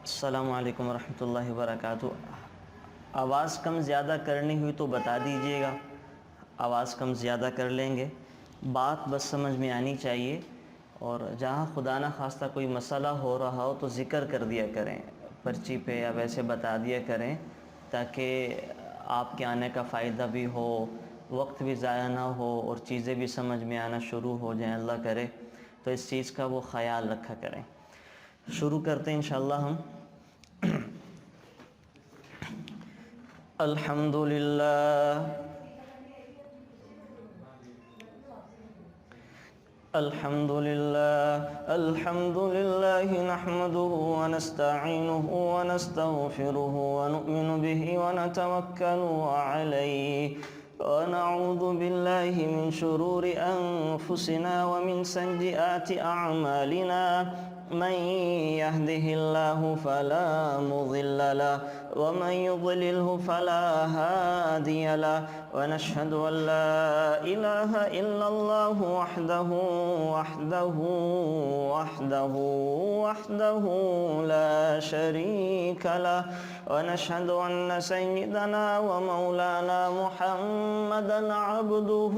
السلام علیکم ورحمۃ اللہ وبرکاتہ۔ آواز کم زیادہ کرنی ہوئی تو بتا دیجیے گا، آواز کم زیادہ کر لیں گے۔ بات بس سمجھ میں آنی چاہیے، اور جہاں خدا نہ خواستہ کوئی مسئلہ ہو رہا ہو تو ذکر کر دیا کریں، پرچی پہ یا ویسے بتا دیا کریں، تاکہ آپ کے آنے کا فائدہ بھی ہو، وقت بھی ضائع نہ ہو اور چیزیں بھی سمجھ میں آنا شروع ہو جائیں، اللہ کرے تو اس چیز کا وہ خیال رکھا کریں۔ شروع کرتے ہیں انشاءاللہ ہم۔ الحمد للہ نحمده ونستعینه ونستغفره ونؤمن به ونتوکل علیہ ونعوذ باللہ من شرور انفسنا ومن سیئات اعمالنا، من يهده الله فلا مضل له ومن يضلله فلا هادي له، ونشهد أن لا إله إلا الله وحده لا شريك له، ونشهد أن سيدنا ومولانا محمدا عبده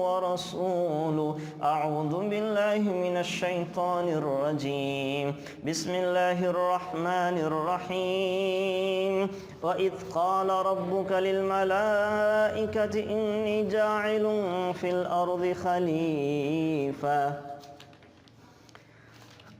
ورسوله۔ أعوذ بالله من الشيطان الرجيم، بسم الله الرحمن الرحيم۔ وَإِذْ قَالَ رَبُّكَ لِلْمَلَائِكَةِ إِنِّي جَاعِلٌ فِي الْأَرْضِ خَلِيفَةً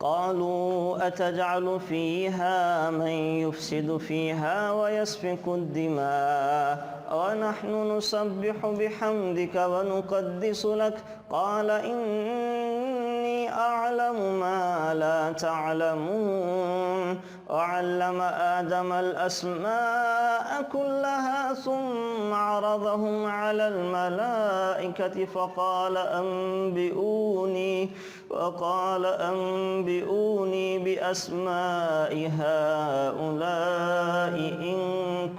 قالوا أتجعل فيها من يفسد فيها ويسفك الدماء ونحن نسبح بحمدك ونقدس لك قال إني أعلم ما لا تعلمون، وعلم آدم الأسماء كلها ثم عرضهم على الملائكة فقال أنبئوني بأسماء هؤلاء إن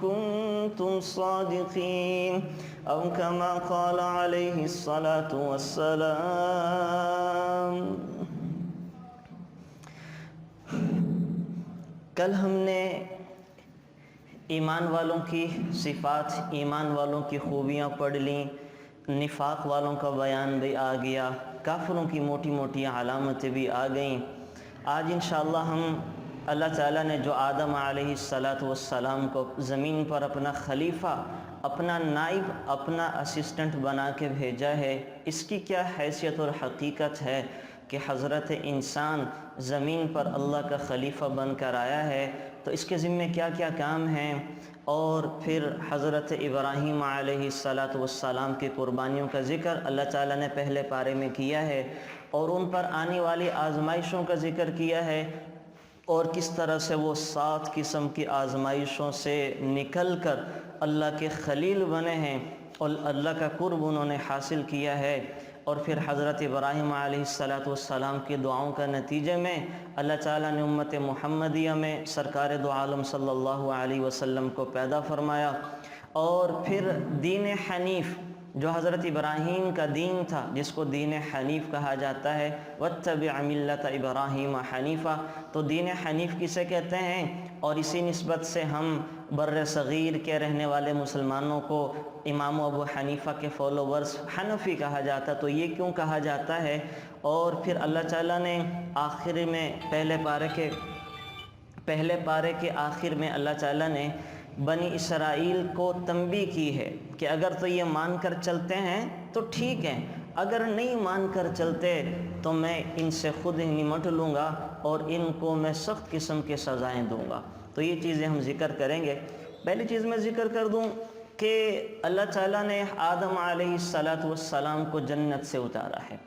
كنتم صادقين، أو كما قال عليه الصلاة والسلام۔ کل ہم نے ایمان والوں کی صفات، ایمان والوں کی خوبیاں پڑھ لیں، نفاق والوں کا بیان بھی آ گیا، کافروں کی موٹی موٹی علامتیں بھی آ گئیں۔ آج انشاءاللہ ہم اللہ تعالیٰ نے جو آدم علیہ السلام کو زمین پر اپنا خلیفہ، اپنا نائب، اپنا اسسٹنٹ بنا کے بھیجا ہے، اس کی کیا حیثیت اور حقیقت ہے کہ حضرت انسان زمین پر اللہ کا خلیفہ بن کر آیا ہے، تو اس کے ذمے کیا کیا کام ہیں، اور پھر حضرت ابراہیم علیہ السلام کی قربانیوں کا ذکر اللہ تعالیٰ نے پہلے پارے میں کیا ہے، اور ان پر آنے والی آزمائشوں کا ذکر کیا ہے، اور کس طرح سے وہ 7 قسم کی آزمائشوں سے نکل کر اللہ کے خلیل بنے ہیں اور اللہ کا قرب انہوں نے حاصل کیا ہے۔ اور پھر حضرت ابراہیم علیہ السلام کی دعاؤں کا نتیجے میں اللہ تعالیٰ نے امت محمدیہ میں سرکار دو عالم صلی اللہ علیہ وسلم کو پیدا فرمایا، اور پھر دین حنیف جو حضرت ابراہیم کا دین تھا، جس کو دین حنیف کہا جاتا ہے، وَاتَّبِعْ مِلَّةَ إِبْرَاهِيمَ حَنِيفًا، تو دین حنیف کسے کہتے ہیں؟ اور اسی نسبت سے ہم بر صغیر کے رہنے والے مسلمانوں کو امام ابو حنیفہ کے فالوورز حنفی کہا جاتا، تو یہ کیوں کہا جاتا ہے؟ اور پھر اللہ تعالیٰ نے آخر میں پہلے پارے کے آخر میں اللہ تعالیٰ نے بنی اسرائیل کو تنبیہ کی ہے کہ اگر تو یہ مان کر چلتے ہیں تو ٹھیک ہے، اگر نہیں مان کر چلتے تو میں ان سے خود ہی نمٹ لوں گا اور ان کو میں سخت قسم کے سزائیں دوں گا۔ تو یہ چیزیں ہم ذکر کریں گے۔ پہلی چیز میں ذکر کر دوں کہ اللہ تعالیٰ نے آدم علیہ السلام کو جنت سے اتارا ہے۔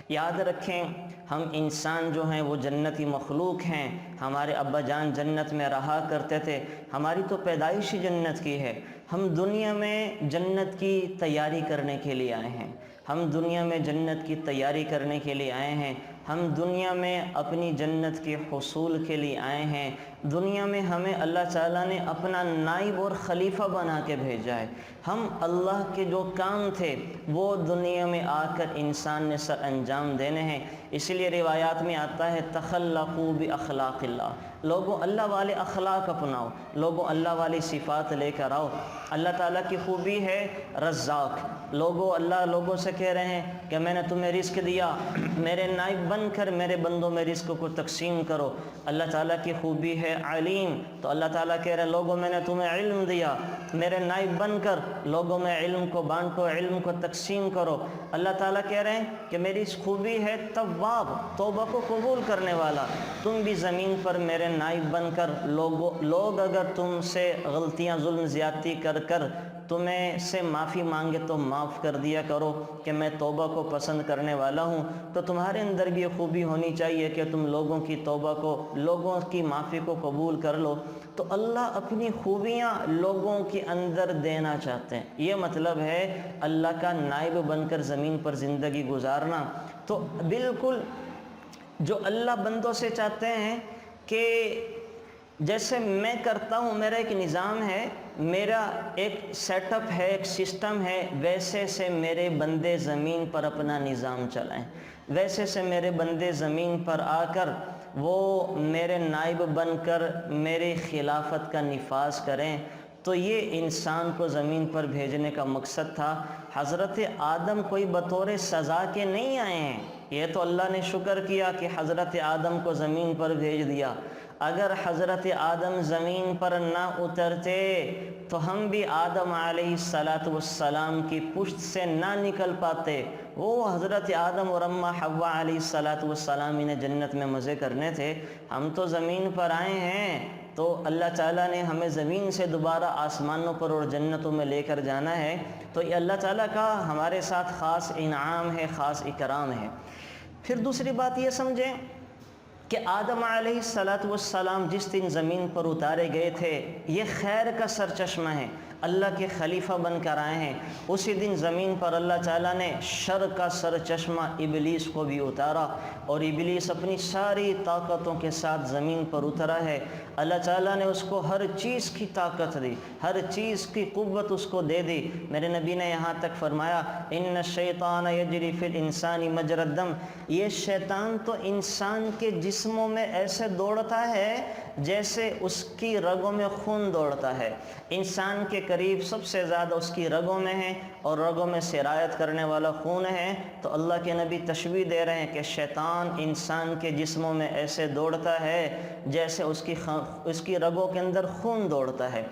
یاد رکھیں، ہم انسان جو ہیں وہ جنتی مخلوق ہیں، ہمارے ابا جان جنت میں رہا کرتے تھے، ہماری تو پیدائش ہی جنت کی ہے۔ ہم دنیا میں جنت کی تیاری کرنے کے لیے آئے ہیں، ہم دنیا میں جنت کی تیاری کرنے کے لیے آئے ہیں، ہم دنیا میں اپنی جنت کے حصول کے لیے آئے ہیں۔ دنیا میں ہمیں اللہ تعالیٰ نے اپنا نائب اور خلیفہ بنا کے بھیجا ہے۔ ہم اللہ کے جو کام تھے وہ دنیا میں آ کر انسان نے سر انجام دینے ہیں۔ اسی لیے روایات میں آتا ہے تخلقوا باخلاق اللہ، لوگوں اللہ والے اخلاق اپناؤ، لوگوں اللہ والی صفات لے کر آؤ۔ اللہ تعالیٰ کی خوبی ہے رزاق، اللہ لوگوں سے کہہ رہے ہیں کہ میں نے تمہیں رزق دیا، میرے نائب بن کر میرے بندوں میں رزق کو تقسیم کرو۔ اللہ تعالیٰ کی خوبی ہے علیم، تو اللہ تعالیٰ کہہ رہے ہیں لوگوں میں نے تمہیں علم دیا، میرے نائب بن کر لوگوں میں علم کو بانٹو، علم کو تقسیم کرو۔ اللہ تعالیٰ کہہ رہے ہیں کہ میری خوبی ہے تواب، توبہ کو قبول کرنے والا، تم بھی زمین پر میرے نائب بن کر لوگ اگر تم سے غلطیاں ظلم زیادتی کر کر تمہیں سے معافی مانگے تو معاف کر دیا کرو کہ میں توبہ کو پسند کرنے والا ہوں۔ تو تمہارے اندر بھی یہ خوبی ہونی چاہیے کہ تم لوگوں کی توبہ کو، لوگوں کی معافی کو قبول کر لو۔ تو اللہ اپنی خوبیاں لوگوں کے اندر دینا چاہتے ہیں، یہ مطلب ہے اللہ کا نائب بن کر زمین پر زندگی گزارنا۔ تو بالکل جو اللہ بندوں سے چاہتے ہیں کہ جیسے میں کرتا ہوں، میرا ایک نظام ہے، میرا ایک سیٹ اپ ہے، ایک سسٹم ہے، ویسے سے میرے بندے زمین پر اپنا نظام چلائیں، ویسے سے میرے بندے زمین پر آ کر وہ میرے نائب بن کر میرے خلافت کا نفاذ کریں۔ تو یہ انسان کو زمین پر بھیجنے کا مقصد تھا۔ حضرت آدم کوئی بطور سزا کے نہیں آئے ہیں، یہ تو اللہ نے شکر کیا کہ حضرت آدم کو زمین پر بھیج دیا۔ اگر حضرت آدم زمین پر نہ اترتے تو ہم بھی آدم علیہ السلام کی پشت سے نہ نکل پاتے۔ وہ حضرت آدم اور اماں حوا علیہ السلام انہیں جنت میں مزے کرنے تھے، ہم تو زمین پر آئے ہیں، تو اللہ تعالیٰ نے ہمیں زمین سے دوبارہ آسمانوں پر اور جنتوں میں لے کر جانا ہے۔ تو یہ اللہ تعالیٰ کا ہمارے ساتھ خاص انعام ہے، خاص اکرام ہے۔ پھر دوسری بات یہ سمجھیں کہ آدم علیہ السلام جس دن زمین پر اتارے گئے تھے، یہ خیر کا سرچشمہ ہے، اللہ کے خلیفہ بن کر آئے ہیں۔ اسی دن زمین پر اللہ تعالیٰ نے شر کا سرچشمہ ابلیس کو بھی اتارا، اور ابلیس اپنی ساری طاقتوں کے ساتھ زمین پر اترا ہے۔ اللہ تعالیٰ نے اس کو ہر چیز کی طاقت دی، ہر چیز کی قوت اس کو دے دی۔ میرے نبی نے یہاں تک فرمایا ان الشیطان یجری فی الانسان مجری الدم، یہ شیطان تو انسان کے جسموں میں ایسے دوڑتا ہے جیسے اس کی رگوں میں خون دوڑتا ہے۔ انسان کے قریب سب سے زیادہ اس کی رگوں میں ہے، اور رگوں میں سرایت کرنے والا خون ہے۔ تو اللہ کے نبی تشبیہ دے رہے ہیں کہ شیطان انسان کے جسموں میں ایسے دوڑتا ہے جیسے اس کی رگوں کے اندر خون دوڑتا ہے۔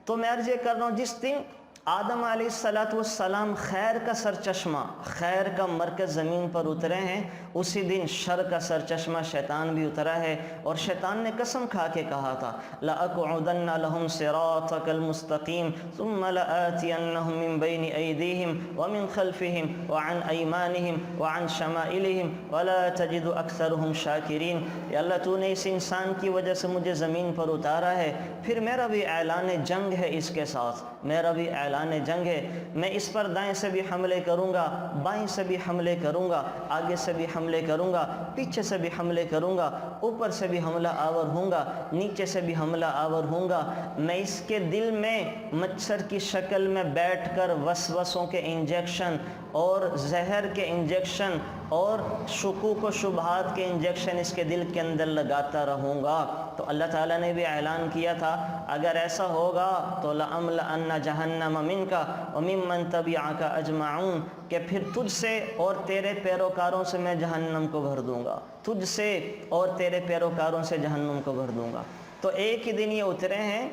تو میں عرض یہ کر رہا ہوں، جس دن آدم علیہ السلام خیر کا سرچشمہ، خیر کا مرکز زمین پر اترے ہیں، اسی دن شر کا سرچشمہ شیطان بھی اترا ہے۔ اور شیطان نے قسم کھا کے کہا تھا لَأَقْعُدَنَّ لَهُمْ صِرَاطَكَ الْمُسْتَقِيمَ ثُمَّ لَآتِيَنَّهُمْ مِنْ بَيْنِ أَيْدِيهِمْ وَمِنْ خَلْفِهِمْ وَعَنْ أَيْمَانِهِمْ وَعَنْ شَمَائِلِهِمْ وَلَا تَجِدُ أَكْثَرُهُمْ شَاكِرِينَ۔ یا اللہ تو نے اس انسان کی وجہ سے مجھے زمین پر اتارا ہے، پھر میرا بھی اعلان جنگ ہے اس کے ساتھ، میرا بھی اعلان جنگ ہے، میں اس پر دائیں سے بھی حملے کروں گا، بائیں سے بھی حملے کروں گا، آگے سے بھی حملے کروں گا، پیچھے سے بھی حملے کروں گا، اوپر سے بھی حملہ آور ہوں گا، نیچے سے بھی حملہ آور ہوں گا۔ میں اس کے دل میں مچھر کی شکل میں بیٹھ کر وسوسوں کے انجیکشن اور زہر کے انجیکشن اور شکوک و شبہات کے انجیکشن اس کے دل کے اندر لگاتا رہوں گا۔ تو اللہ تعالیٰ نے بھی اعلان کیا تھا اگر ایسا ہوگا تو لَأَمْلَأَنَّ جَهَنَّمَ مِنْكَ وَمِمَّنْ تَبِعَكَ أَجْمَعُونَ، کہ پھر تجھ سے اور تیرے پیروکاروں سے میں جہنم کو بھر دوں گا، تجھ سے اور تیرے پیروکاروں سے جہنم کو بھر دوں گا۔ تو ایک ہی دن یہ اترے ہیں،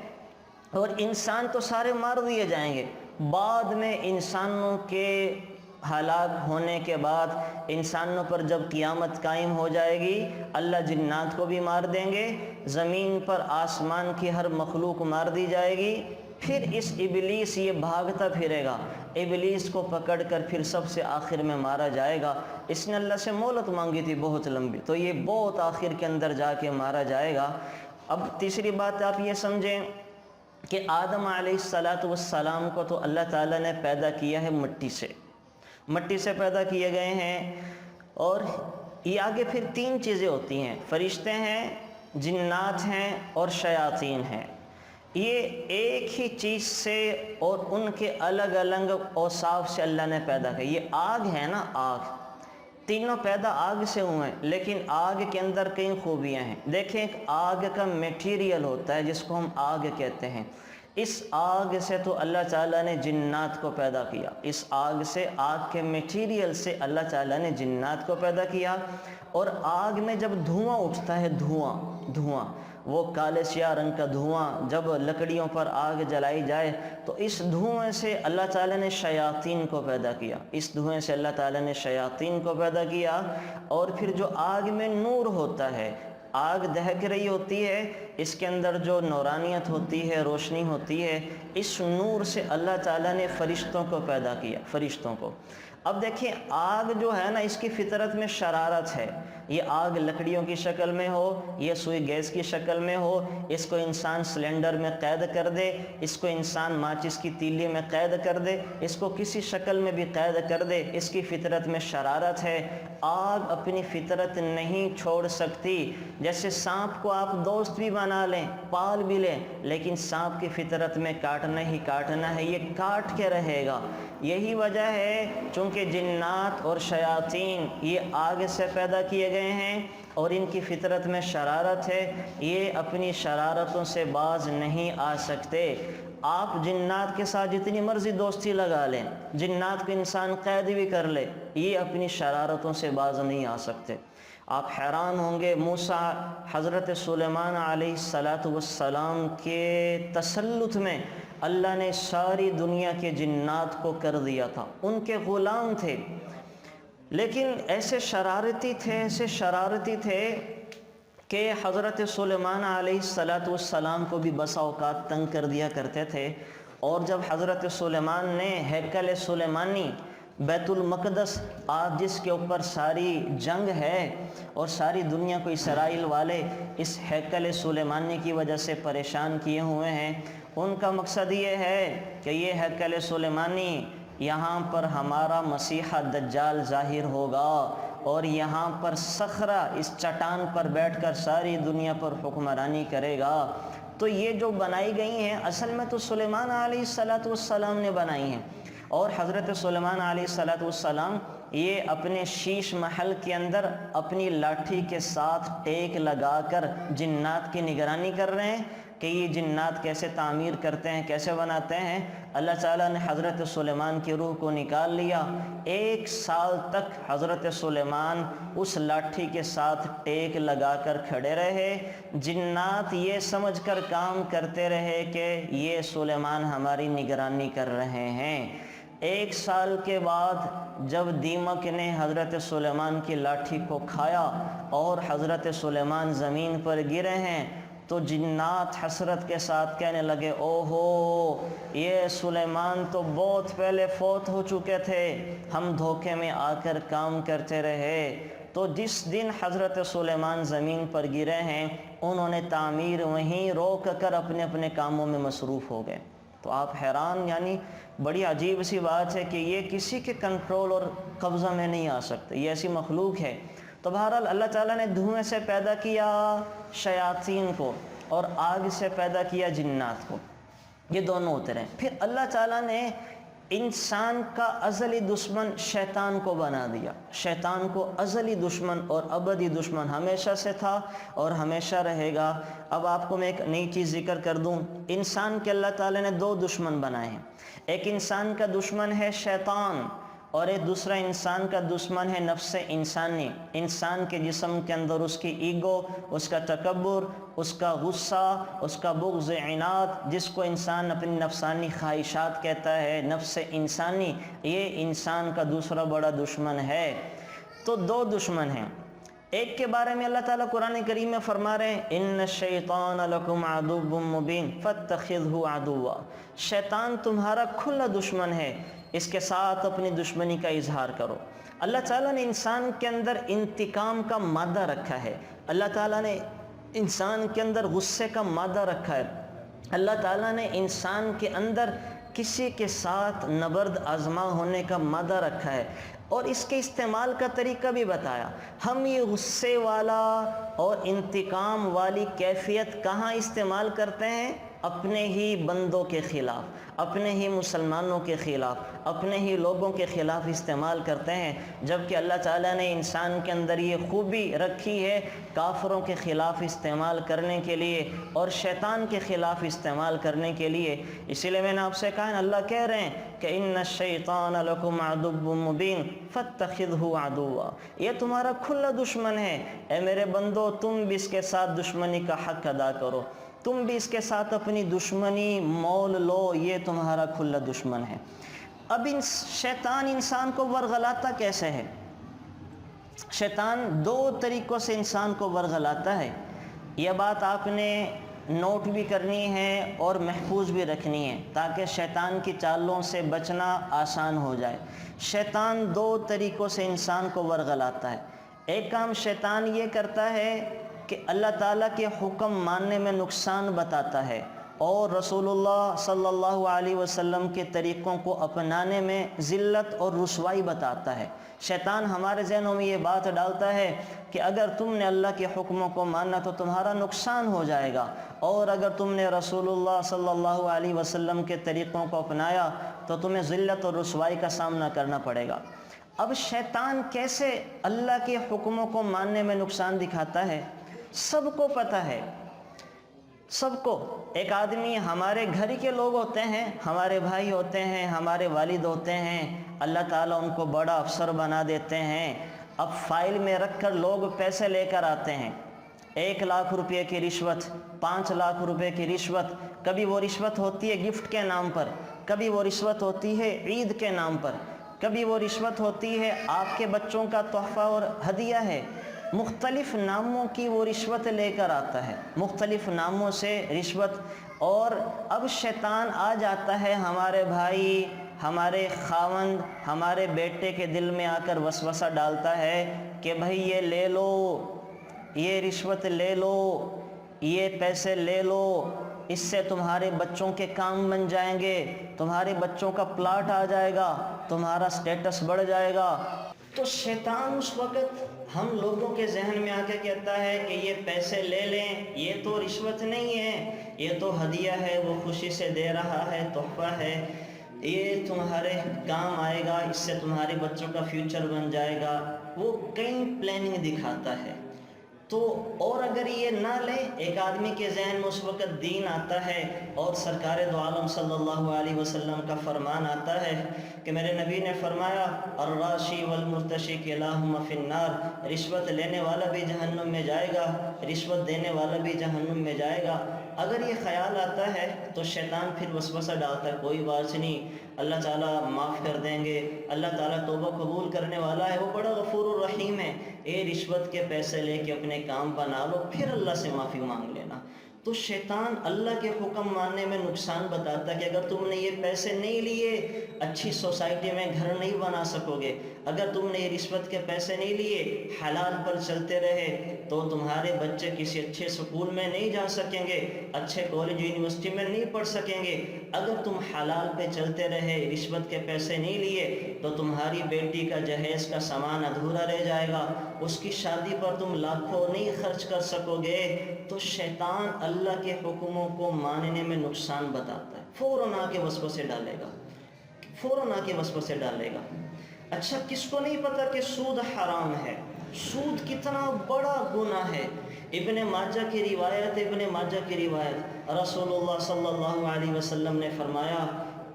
اور انسان تو سارے مار دیے جائیں گے۔ بعد میں انسانوں کے ہلاک ہونے کے بعد انسانوں پر جب قیامت قائم ہو جائے گی، اللہ جنات کو بھی مار دیں گے، زمین پر آسمان کی ہر مخلوق مار دی جائے گی۔ پھر اس ابلیس یہ بھاگتا پھرے گا، ابلیس کو پکڑ کر پھر سب سے آخر میں مارا جائے گا۔ اس نے اللہ سے مہلت مانگی تھی بہت لمبی، تو یہ بہت آخر کے اندر جا کے مارا جائے گا۔ اب تیسری بات آپ یہ سمجھیں کہ آدم علیہ السلام کو تو اللہ تعالیٰ نے پیدا کیا ہے مٹی سے پیدا کیے گئے ہیں، اور یہ آگے پھر تین چیزیں ہوتی ہیں، فرشتے ہیں، جنات ہیں اور شیاطین ہیں۔ یہ ایک ہی چیز سے اور ان کے الگ الگ اوصاف سے اللہ نے پیدا کیا۔ یہ آگ ہے نا، آگ، تینوں پیدا آگ سے ہوئے ہیں، لیکن آگ کے اندر کئی خوبیاں ہیں۔ دیکھیں ایک آگ کا میٹیریل ہوتا ہے جس کو ہم آگ کہتے ہیں، اس آگ سے تو اللہ تعالیٰ نے جنات کو پیدا کیا، اس آگ سے، آگ کے میٹیریل سے اللہ تعالیٰ نے جنات کو پیدا کیا۔ اور آگ میں جب دھواں اٹھتا ہے، دھواں وہ کالے سیاہ رنگ کا دھواں جب لکڑیوں پر آگ جلائی جائے تو اس دھوئیں سے اللہ تعالیٰ نے شیاطین کو پیدا کیا، اس دھوئیں سے اللہ تعالیٰ نے شیاطین کو پیدا کیا۔ اور پھر جو آگ میں نور ہوتا ہے، آگ دہک رہی ہوتی ہے، اس کے اندر جو نورانیت ہوتی ہے، روشنی ہوتی ہے، اس نور سے اللہ تعالیٰ نے فرشتوں کو پیدا کیا، فرشتوں کو۔ اب دیکھیں آگ جو ہے نا، اس کی فطرت میں شرارت ہے، یہ آگ لکڑیوں کی شکل میں ہو، یہ سوئی گیس کی شکل میں ہو، اس کو انسان سلنڈر میں قید کر دے، اس کو انسان ماچس کی تیلی میں قید کر دے، اس کو کسی شکل میں بھی قید کر دے، اس کی فطرت میں شرارت ہے۔ آگ اپنی فطرت نہیں چھوڑ سکتی۔ جیسے سانپ کو آپ دوست بھی بنا لیں، پال بھی لیں، لیکن سانپ کی فطرت میں کاٹنا ہی کاٹنا ہے، یہ کاٹ کے رہے گا۔ یہی وجہ ہے چونکہ جنات اور شیاطین یہ آگ سے پیدا کیے گئے ہیں اور ان کی فطرت میں شرارت ہے، یہ اپنی شرارتوں سے باز نہیں آ سکتے۔ آپ جنات کے ساتھ جتنی مرضی دوستی لگا لیں، جنات کو انسان قید بھی کر لے، یہ اپنی شرارتوں سے باز نہیں آ سکتے۔ آپ حیران ہوں گے، موسیٰ حضرت سلیمان علیہ السلام کے تسلط میں اللہ نے ساری دنیا کے جنات کو کر دیا تھا، ان کے غلام تھے، لیکن ایسے شرارتی تھے کہ حضرت سلیمان علیہ السلام کو بھی بسا اوقات تنگ کر دیا کرتے تھے۔ اور جب حضرت سلیمان نے ہیکل سلیمانی، بیت المقدس، آج جس کے اوپر ساری جنگ ہے اور ساری دنیا کو اسرائیل والے اس ہیکل سلیمانی کی وجہ سے پریشان کیے ہوئے ہیں، ان کا مقصد یہ ہے کہ یہ ہیکل سلیمانی، یہاں پر ہمارا مسیح دجال ظاہر ہوگا اور یہاں پر صخرہ، اس چٹان پر بیٹھ کر ساری دنیا پر حکمرانی کرے گا۔ تو یہ جو بنائی گئی ہیں اصل میں تو سلیمان علیہ السلام نے بنائی ہیں، اور حضرت سلیمان علیہ السلام یہ اپنے شیش محل کے اندر اپنی لاٹھی کے ساتھ ٹیک لگا کر جنات کی نگرانی کر رہے ہیں کہ یہ جنات کیسے تعمیر کرتے ہیں، کیسے بناتے ہیں۔ اللہ تعالیٰ نے حضرت سلیمان کی روح کو نکال لیا، 1 سال تک حضرت سلیمان اس لاٹھی کے ساتھ ٹیک لگا کر کھڑے رہے، جنات یہ سمجھ کر کام کرتے رہے کہ یہ سلیمان ہماری نگرانی کر رہے ہیں۔ 1 سال کے بعد جب دیمک نے حضرت سلیمان کی لاٹھی کو کھایا اور حضرت سلیمان زمین پر گرے ہیں تو جنات حسرت کے ساتھ کہنے لگے، اوہو، یہ سلیمان تو بہت پہلے فوت ہو چکے تھے، ہم دھوکے میں آ کر کام کرتے رہے۔ تو جس دن حضرت سلیمان زمین پر گرے ہیں انہوں نے تعمیر وہیں روک کر اپنے اپنے کاموں میں مصروف ہو گئے۔ تو آپ حیران، یعنی بڑی عجیب سی بات ہے کہ یہ کسی کے کنٹرول اور قبضہ میں نہیں آ سکتے، یہ ایسی مخلوق ہے۔ تو بہرحال اللہ تعالیٰ نے دھوئیں سے پیدا کیا شیاطین کو اور آگ سے پیدا کیا جنات کو، یہ دونوں اترے۔ پھر اللہ تعالیٰ نے انسان کا ازلی دشمن شیطان کو بنا دیا۔ شیطان کو ازلی دشمن اور ابدی دشمن ہمیشہ سے تھا اور ہمیشہ رہے گا۔ اب آپ کو میں ایک نئی چیز ذکر کر دوں، انسان کے اللہ تعالیٰ نے 2 دشمن بنائے ہیں، ایک انسان کا دشمن ہے شیطان اور ایک دوسرا انسان کا دشمن ہے نفس انسانی۔ انسان کے جسم کے اندر اس کی ایگو، اس کا تکبر، اس کا غصہ، اس کا بغض، عناد، جس کو انسان اپنی نفسانی خواہشات کہتا ہے، نفس انسانی، یہ انسان کا دوسرا بڑا دشمن ہے۔ تو 2 دشمن ہیں۔ ایک کے بارے میں اللہ تعالیٰ قرآن کریم میں فرما رہے ہیں، ان الشیطان لکم عدو مبین فاتخذہ عدوا، شیطان تمہارا کھلا دشمن ہے، اس کے ساتھ اپنی دشمنی کا اظہار کرو۔ اللہ تعالیٰ نے انسان کے اندر انتقام کا مادہ رکھا ہے، اللہ تعالیٰ نے انسان کے اندر غصے کا مادہ رکھا ہے، اللہ تعالیٰ نے انسان کے اندر کسی کے ساتھ نبرد آزما ہونے کا مادہ رکھا ہے اور اس کے استعمال کا طریقہ بھی بتایا۔ ہم یہ غصے والا اور انتقام والی کیفیت کہاں استعمال کرتے ہیں؟ اپنے ہی بندوں کے خلاف, اپنے ہی مسلمانوں کے خلاف, اپنے ہی لوگوں کے خلاف استعمال کرتے ہیں, جبکہ اللہ تعالیٰ نے انسان کے اندر یہ خوبی رکھی ہے کافروں کے خلاف استعمال کرنے کے لیے اور شیطان کے خلاف استعمال کرنے کے لیے. اسی لیے میں نے آپ سے کہا ہے, اللہ کہہ رہے ہیں کہ ان الشیطان لکم عدو مبین فاتخذہ عدوا, یہ تمہارا کھلا دشمن ہے, اے میرے بندو تم بھی اس کے ساتھ دشمنی کا حق ادا کرو, تم بھی اس کے ساتھ اپنی دشمنی مول لو, یہ تمہارا کھلا دشمن ہے. اب شیطان انسان کو ورغلاتا کیسے ہے؟ شیطان دو طریقوں سے انسان کو ورغلاتا ہے. یہ بات آپ نے نوٹ بھی کرنی ہے اور محفوظ بھی رکھنی ہے تاکہ شیطان کی چالوں سے بچنا آسان ہو جائے. شیطان دو طریقوں سے انسان کو ورغلاتا ہے. ایک کام شیطان یہ کرتا ہے کہ اللہ تعالیٰ کے حکم ماننے میں نقصان بتاتا ہے اور رسول اللہ صلی اللہ علیہ وسلم کے طریقوں کو اپنانے میں ذلت اور رسوائی بتاتا ہے. شیطان ہمارے ذہنوں میں یہ بات ڈالتا ہے کہ اگر تم نے اللہ کے حکموں کو ماننا تو تمہارا نقصان ہو جائے گا, اور اگر تم نے رسول اللہ صلی اللہ علیہ وسلم کے طریقوں کو اپنایا تو تمہیں ذلت اور رسوائی کا سامنا کرنا پڑے گا. اب شیطان کیسے اللہ کے حکموں کو ماننے میں نقصان دکھاتا ہے؟ سب کو پتہ ہے, سب کو. ایک آدمی, ہمارے گھر کے لوگ ہوتے ہیں, ہمارے بھائی ہوتے ہیں, ہمارے والد ہوتے ہیں, اللہ تعالیٰ ان کو بڑا افسر بنا دیتے ہیں. اب فائل میں رکھ کر لوگ پیسے لے کر آتے ہیں, 1 لاکھ روپے کی رشوت, 5 لاکھ روپے کی رشوت. کبھی وہ رشوت ہوتی ہے گفٹ کے نام پر, کبھی وہ رشوت ہوتی ہے عید کے نام پر, کبھی وہ رشوت ہوتی ہے آپ کے بچوں کا تحفہ اور ہدیہ ہے. مختلف ناموں کی وہ رشوت لے کر آتا ہے, مختلف ناموں سے رشوت. اور اب شیطان آ جاتا ہے ہمارے بھائی, ہمارے خاوند, ہمارے بیٹے کے دل میں آ کر وسوسہ ڈالتا ہے کہ بھائی یہ لے لو, یہ رشوت لے لو, یہ پیسے لے لو, اس سے تمہارے بچوں کے کام بن جائیں گے, تمہارے بچوں کا پلاٹ آ جائے گا, تمہارا سٹیٹس بڑھ جائے گا. تو شیطان اس وقت ہم لوگوں کے ذہن میں آ کے کہتا ہے کہ یہ پیسے لے لیں, یہ تو رشوت نہیں ہے, یہ تو ہدیہ ہے, وہ خوشی سے دے رہا ہے, تحفہ ہے, یہ تمہارے کام آئے گا, اس سے تمہارے بچوں کا فیوچر بن جائے گا. وہ کئی پلاننگ دکھاتا ہے. تو اور اگر یہ نہ لے, ایک آدمی کے ذہن میں اس وقت دین آتا ہے اور سرکار دو عالم صلی اللہ علیہ وسلم کا فرمان آتا ہے کہ میرے نبی نے فرمایا الراشی والمرتشی کلاہما فی النار, رشوت لینے والا بھی جہنم میں جائے گا, رشوت دینے والا بھی جہنم میں جائے گا. اگر یہ خیال آتا ہے تو شیطان پھر وسوسہ ڈالتا ہے, کوئی بات نہیں, اللہ تعالیٰ معاف کر دیں گے, اللہ تعالیٰ توبہ قبول کرنے والا ہے, وہ بڑا غفور الرحیم ہے, اے رشوت کے پیسے لے کے اپنے کام بنا لو, پھر اللہ سے معافی مانگ لینا. تو شیطان اللہ کے حکم ماننے میں نقصان بتاتا ہے کہ اگر تم نے یہ پیسے نہیں لیے اچھی سوسائٹی میں گھر نہیں بنا سکو گے, اگر تم نے یہ رشوت کے پیسے نہیں لیے حلال پر چلتے رہے تو تمہارے بچے کسی اچھے سکول میں نہیں جا سکیں گے, اچھے کالج یونیورسٹی میں نہیں پڑھ سکیں گے. اگر تم حلال پہ چلتے رہے, رشوت کے پیسے نہیں لیے تو تمہاری بیٹی کا جہیز کا سامان ادھورا رہ جائے گا, اس کی شادی پر تم لاکھوں نہیں خرچ کر سکو گے. تو شیطان اللہ کے حکموں کو ماننے میں نقصان بتاتا ہے, فوراً آ کے وسوسے ڈالے گا, فوراً آ کے وسوسے ڈالے گا. اچھا کس کو نہیں پتا کہ سود حرام ہے, سود کتنا بڑا گناہ ہے. ابن ماجہ کی روایت, ابن ماجہ کی روایت, رسول اللہ صلی اللہ علیہ وسلم نے فرمایا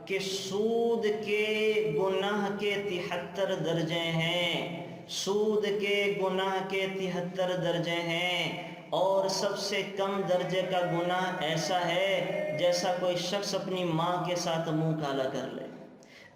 کہ سود کے گناہ کے 73 درجے ہیں, سود کے گناہ کے 73 درجے ہیں, اور سب سے کم درجے کا گناہ ایسا ہے جیسا کوئی شخص اپنی ماں کے ساتھ منہ کالا کر لے.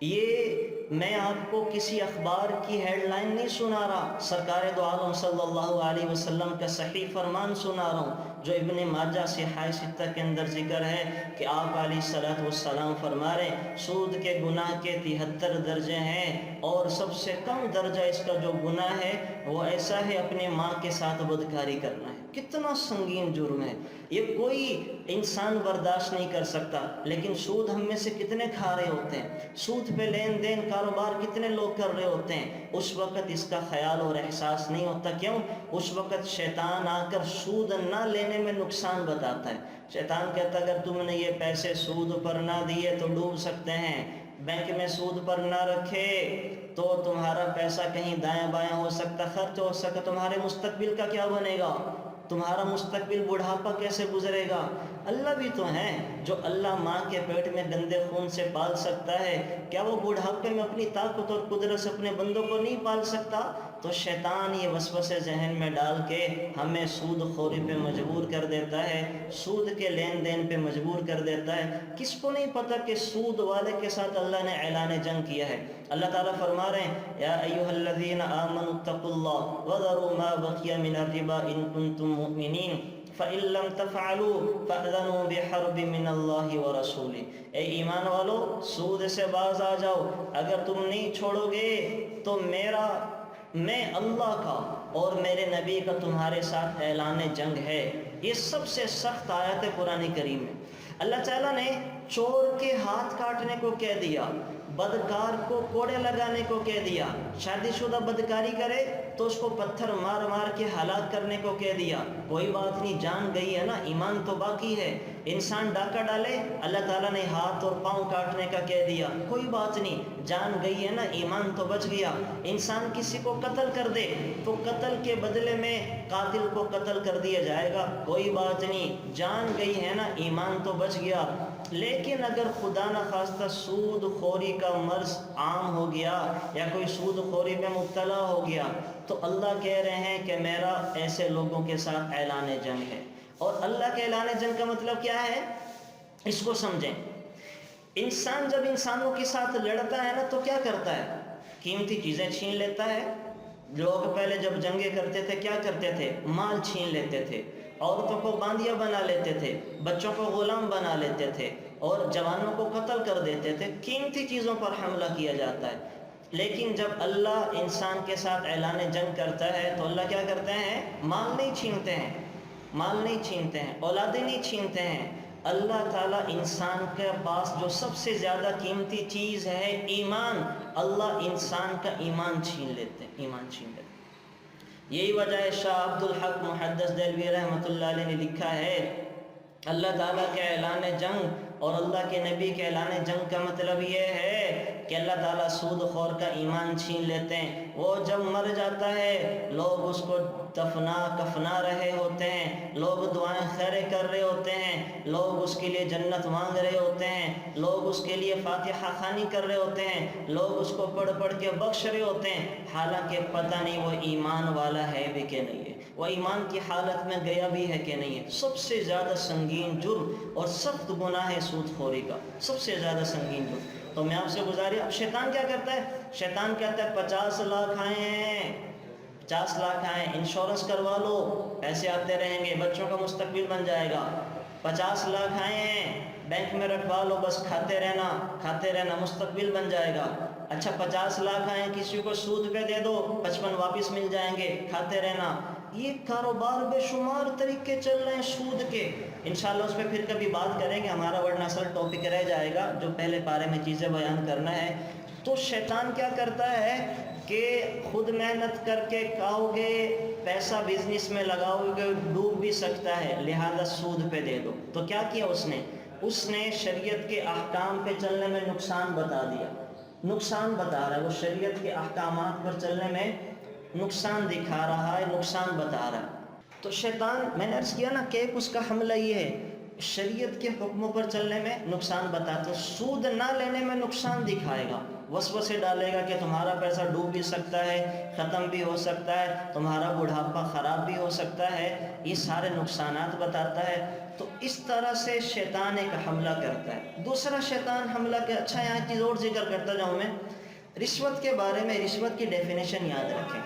یہ میں آپ کو کسی اخبار کی ہیڈ لائن نہیں سنا رہا, سرکار دو عالم صلی اللہ علیہ وسلم کا صحیح فرمان سنا رہا ہوں جو ابن ماجہ صحیح ستہ کے اندر ذکر ہے کہ آپ علیہ الصلوۃ والسلام فرما رہے ہیں سود کے گناہ کے 73 درجے ہیں, اور سب سے کم درجہ اس کا جو گناہ ہے وہ ایسا ہے اپنے ماں کے ساتھ بدکاری کرنا ہے۔ کتنا سنگین جرم ہے یہ، کوئی انسان برداشت نہیں کر سکتا، لیکن سود ہم میں سے کتنے کھا رہے ہوتے ہیں، سود پہ لین دین کاروبار کتنے لوگ کر رہے ہوتے ہیں، اس وقت اس کا خیال اور احساس نہیں ہوتا۔ کیوں؟ اس وقت شیطان آ کر سود نہ لینے میں نقصان بتاتا ہے۔ شیطان کہتا ہے اگر تم نے یہ پیسے سود پر نہ دیے تو ڈوب سکتے ہیں، بینک میں سود پر نہ رکھے تو تمہارا پیسہ کہیں دائیں بائیں ہو سکتا، خرچ ہو سکتا، تمہارے مستقبل کا کیا بنے گا، تمہارا مستقبل بڑھاپا کیسے گزرے گا۔ اللہ بھی تو ہیں، جو اللہ ماں کے پیٹ میں گندے خون سے پال سکتا ہے، کیا وہ بڑھاپے میں اپنی طاقت اور قدرت سے اپنے بندوں کو نہیں پال سکتا؟ تو شیطان یہ وسوسے ذہن میں ڈال کے ہمیں سود خوری پہ مجبور کر دیتا ہے، سود کے لین دین پہ مجبور کر دیتا ہے۔ کس کو نہیں پتہ کہ سود والے کے ساتھ اللہ نے اعلان جنگ کیا ہے۔ اللہ تعالیٰ فرما رہے ہیں یا ایھا الذین آمنوا اتقوا اللہ وذروا ما بقی من الربا ان کنتم مؤمنین فَإِن لَّمْ تَفْعَلُوا فَأْذَنُوا بِحَرْبٍ مِّنَ اللَّهِ وَرَسُولِهِ، اے ایمان والو سود سے باز آ جاؤ، اگر تم نہیں چھوڑو گے تو میں اللہ کا اور میرے نبی کا تمہارے ساتھ اعلان جنگ ہے۔ یہ سب سے سخت آیت ہے قرآن کریم میں۔ اللہ تعالیٰ نے چور کے ہاتھ کاٹنے کو کہہ دیا، بدکار کو کوڑے لگانے کو کہہ دیا، شادی شدہ بدکاری کرے تو اس کو پتھر مار مار کے ہلاک کرنے کو کہہ دیا۔ کوئی بات نہیں، جان گئی ہے نا، ایمان تو باقی ہے۔ انسان ڈاکہ ڈالے، اللہ تعالیٰ نے ہاتھ اور پاؤں کاٹنے کا کہہ دیا، کوئی بات نہیں، جان گئی ہے نا، ایمان تو بچ گیا۔ انسان کسی کو قتل کر دے تو قتل کے بدلے میں قاتل کو قتل کر دیا جائے گا، کوئی بات نہیں، جان گئی ہے نا، ایمان تو بچ گیا۔ لیکن اگر خدا نخواستہ سود خوری کا مرض عام ہو گیا یا کوئی سود خوری میں مبتلا ہو گیا تو اللہ کہہ رہے ہیں کہ میرا ایسے لوگوں کے ساتھ اعلان جنگ ہے۔ اور اللہ کے اعلان جنگ کا مطلب کیا ہے، اس کو سمجھیں۔ انسان جب انسانوں کے ساتھ لڑتا ہے نا تو کیا کرتا ہے، قیمتی چیزیں چھین لیتا ہے۔ لوگ پہلے جب جنگیں کرتے تھے کیا کرتے تھے، مال چھین لیتے تھے، عورتوں کو باندیا بنا لیتے تھے، بچوں کو غلام بنا لیتے تھے اور جوانوں کو قتل کر دیتے تھے، قیمتی چیزوں پر حملہ کیا جاتا ہے۔ لیکن جب اللہ انسان کے ساتھ اعلان جنگ کرتا ہے تو اللہ کیا کرتے ہیں، مال نہیں چھینتے ہیں، مال نہیں چھینتے ہیں، اولادیں نہیں چھینتے ہیں۔ اللہ تعالیٰ انسان کے پاس جو سب سے زیادہ قیمتی چیز ہے ایمان، اللہ انسان کا ایمان چھین لیتے ہیں، ایمان چھین لیتے ہیں۔ یہی وجہ ہے شاہ عبد الحق محدث دہلوی رحمۃ اللہ علیہ نے لکھا ہے اللہ تعالیٰ کے اعلان جنگ اور اللہ کے نبی کے اعلان جنگ کا مطلب یہ ہے کہ اللہ تعالیٰ سود خور کا ایمان چھین لیتے ہیں۔ وہ جب مر جاتا ہے لوگ اس کو دفنا کفنا رہے ہوتے ہیں، لوگ دعائیں خیریں کر رہے ہوتے ہیں، لوگ اس کے لیے جنت مانگ رہے ہوتے ہیں، لوگ اس کے لیے فاتحہ خوانی کر رہے ہوتے ہیں، لوگ اس کو پڑھ پڑھ کے بخش رہے ہوتے ہیں، حالانکہ پتہ نہیں وہ ایمان والا ہے بھی کہ نہیں ہے، وہ ایمان کی حالت میں گیا بھی ہے کہ نہیں ہے۔ سب سے زیادہ سنگین جرم اور سخت گناہ ہے سود خوری کا، سب سے زیادہ سنگین جرم۔ تو میں آپ سے گزارش، اب شیطان کیا کرتا ہے، شیطان کہتا ہے 50 لاکھ آئے ہیں، 50 لاکھ آئے، انشورنس کروا لو، پیسے آتے رہیں گے، بچوں کا مستقبل بن جائے گا۔ 50 لاکھ آئے ہیں، بینک میں رکھوا لو، بس کھاتے رہنا، مستقبل بن جائے گا۔ اچھا 50 لاکھ آئے، کسی کو سود پہ دے دو، 55 واپس مل جائیں گے، کھاتے رہنا۔ یہ کاروبار بے شمار طریقے چل رہے ہیں سود کے، انشاءاللہ اس پہ پھر کبھی بات کریں گے، ہمارا ورنہ اصل ٹاپک رہ جائے گا جو پہلے پارے میں چیزیں بیان کرنا ہے۔ تو شیطان کیا کرتا ہے کہ خود محنت کر کے کھاؤ گے، پیسہ بزنس میں لگاؤ گے، ڈوب بھی سکتا ہے، لہذا سود پہ دے دو۔ تو کیا کیا اس نے شریعت کے احکام پہ چلنے میں نقصان بتا دیا، نقصان بتا رہا ہے، وہ شریعت کے احکامات پر چلنے میں نقصان دکھا رہا ہے، نقصان بتا رہا ہے۔ تو شیطان، میں نے عرض کیا نا کہ اس کا حملہ یہ ہے، شریعت کے حکموں پر چلنے میں نقصان بتاتا، سود نہ لینے میں نقصان دکھائے گا، وسوسے ڈالے گا کہ تمہارا پیسہ ڈوب بھی سکتا ہے، ختم بھی ہو سکتا ہے، تمہارا بڑھاپا خراب بھی ہو سکتا ہے، یہ سارے نقصانات بتاتا ہے۔ تو اس طرح سے شیطان ایک حملہ کرتا ہے۔ دوسرا شیطان حملہ کہ اچھا یہاں چیز اور ذکر کرتا جاؤں میں، رشوت کے بارے میں، رشوت کی ڈیفینیشن یاد رکھیں۔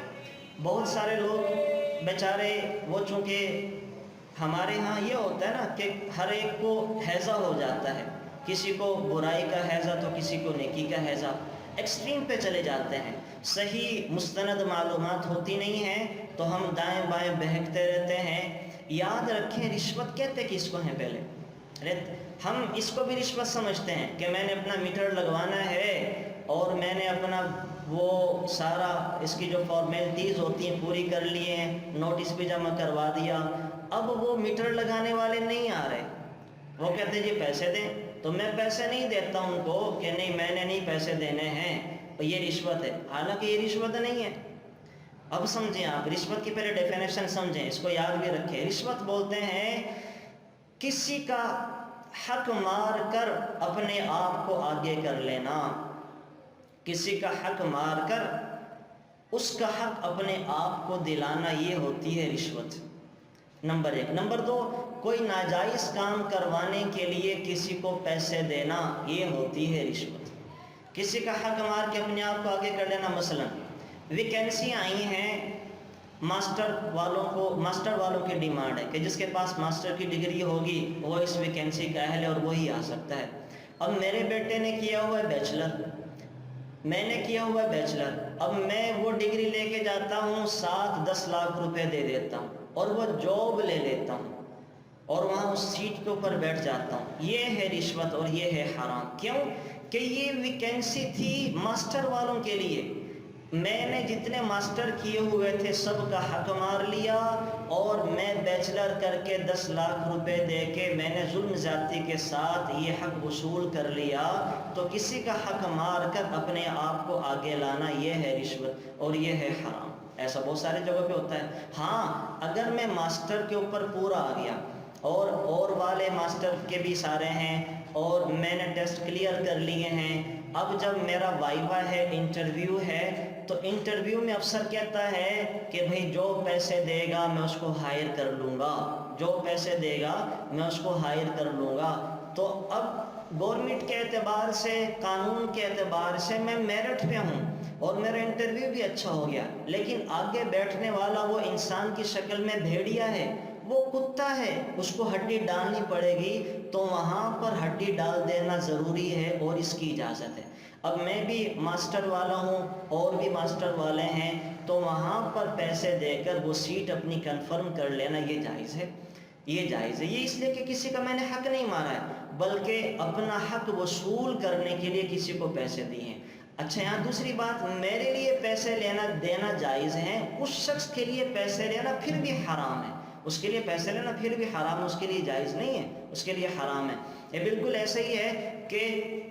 بہت سارے لوگ بیچارے، وہ چونکہ ہمارے ہاں یہ ہوتا ہے نا کہ ہر ایک کو ہیضہ ہو جاتا ہے، کسی کو برائی کا ہیضہ تو کسی کو نیکی کا ہیضہ۔ ایکسٹریم پہ چلے جاتے ہیں، صحیح مستند معلومات ہوتی نہیں ہیں تو ہم دائیں بائیں بہکتے رہتے ہیں۔ یاد رکھیں رشوت کہتے کس کو ہیں پہلے، ہم اس کو بھی رشوت سمجھتے ہیں کہ میں نے اپنا میٹر لگوانا ہے اور میں نے اپنا وہ سارا اس کی جو فارمیلٹیز ہوتی ہیں پوری کر لیے ہیں، نوٹس بھی جمع کروا دیا، اب وہ میٹر لگانے والے نہیں آ رہے، وہ کہتے ہیں جی پیسے دیں، تو میں پیسے نہیں دیتا ان کو کہ نہیں میں نے نہیں پیسے دینے ہیں، یہ رشوت ہے، حالانکہ یہ رشوت نہیں ہے۔ اب سمجھیں آپ رشوت کی پہلے ڈیفینیشن سمجھیں، اس کو یاد بھی رکھیں۔ رشوت بولتے ہیں کسی کا حق مار کر اپنے آپ کو آگے کر لینا، کسی کا حق مار کر اس کا حق اپنے آپ کو دلانا، یہ ہوتی ہے رشوت، نمبر ایک۔ نمبر دو، کوئی ناجائز کام کروانے کے لیے کسی کو پیسے دینا، یہ ہوتی ہے رشوت۔ کسی کا حق مار کے اپنے آپ کو آگے کر لینا، مثلا ویکینسی آئی ہیں ماسٹر والوں کی ڈیمانڈ ہے کہ جس کے پاس ماسٹر کی ڈگری ہوگی وہ اس ویکینسی کا اہل ہے اور وہی آ سکتا ہے۔ اب میرے بیٹے نے کیا ہوا ہے بیچلر، میں نے کیا ہوا ہے بیچلر، اب میں وہ ڈگری لے کے جاتا ہوں 7-10 لاکھ روپے دے دیتا ہوں اور وہ جاب لے لیتا ہوں اور وہاں اس سیٹ کے اوپر بیٹھ جاتا ہوں، یہ ہے رشوت اور یہ ہے حرام۔ کیوں کہ یہ ویکینسی تھی ماسٹر والوں کے لیے، میں نے جتنے ماسٹر کیے ہوئے تھے سب کا حق مار لیا اور میں بیچلر کر کے 10 لاکھ روپے دے کے میں نے ظلم زیادتی کے ساتھ یہ حق وصول کر لیا، تو کسی کا حق مار کر اپنے آپ کو آگے لانا یہ ہے رشوت اور یہ ہے حرام۔ ایسا بہت سارے جگہ پہ ہوتا ہے۔ ہاں اگر میں ماسٹر کے اوپر پورا آ گیا اور والے ماسٹر کے بھی سارے ہیں اور میں نے ٹیسٹ کلیئر کر لیے ہیں، اب جب میرا وائوا ہے، انٹرویو ہے، تو انٹرویو میں افسر کہتا ہے کہ بھئی جو پیسے دے گا میں اس کو ہائر کر لوں گا، جو پیسے دے گا میں اس کو ہائر کر لوں گا، تو اب گورنمنٹ کے اعتبار سے، قانون کے اعتبار سے میں میرٹ پہ ہوں اور میرا انٹرویو بھی اچھا ہو گیا، لیکن آگے بیٹھنے والا وہ انسان کی شکل میں بھیڑیا ہے، وہ کتا ہے، اس کو ہڈی ڈالنی پڑے گی، تو وہاں پر ہڈی ڈال دینا ضروری ہے اور اس کی اجازت ہے۔ اب میں بھی ماسٹر والا ہوں اور بھی ماسٹر والے ہیں، تو وہاں پر پیسے دے کر وہ سیٹ اپنی کنفرم کر لینا یہ جائز ہے، یہ جائز ہے۔ یہ اس لیے کہ کسی کا میں نے حق نہیں مارا ہے بلکہ اپنا حق وصول کرنے کے لیے کسی کو پیسے دیے ہیں۔ اچھا یہاں دوسری بات، میرے لیے پیسے دینا جائز ہیں، اس شخص کے لیے پیسے لینا پھر بھی حرام ہے، اس کے لیے پیسے لینا پھر بھی حرام ہے، اس کے لیے جائز نہیں ہے، اس کے لیے حرام ہے۔ یہ بالکل ایسے ہی ہے کہ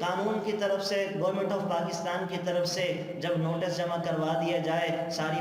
قانون کی طرف سے، گورنمنٹ آف پاکستان کی طرف سے جب نوٹس جمع کروا دیا جائے، ساری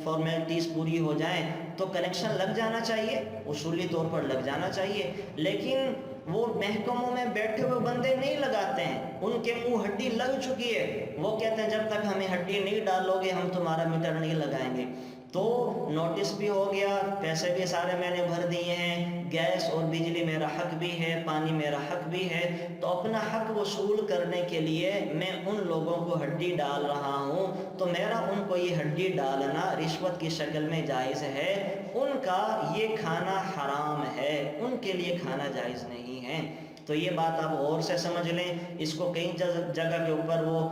فارمیلٹیز پوری ہو جائیں تو کنیکشن لگ جانا چاہیے، اصولی طور پر لگ جانا چاہیے، لیکن وہ محکموں میں بیٹھے ہوئے بندے نہیں لگاتے ہیں، ان کے منہ ہڈی لگ چکی ہے، وہ کہتے ہیں جب تک ہمیں ہڈی نہیں ڈالو گے ہم تمہارا میٹر نہیں لگائیں گے۔ تو نوٹس بھی ہو گیا، پیسے بھی سارے میں نے بھر دیے ہیں، گیس اور بجلی میرا حق بھی ہے، پانی میرا حق بھی ہے، تو اپنا حق وصول کرنے کے لیے میں ان لوگوں کو ہڈی ڈال رہا ہوں، تو میرا ان کو یہ ہڈی ڈالنا رشوت کی شکل میں جائز ہے، ان کا یہ کھانا حرام ہے، ان کے لیے کھانا جائز نہیں ہے۔ تو یہ بات آپ غور سے سمجھ لیں، اس کو کئی جگہ کے اوپر وہ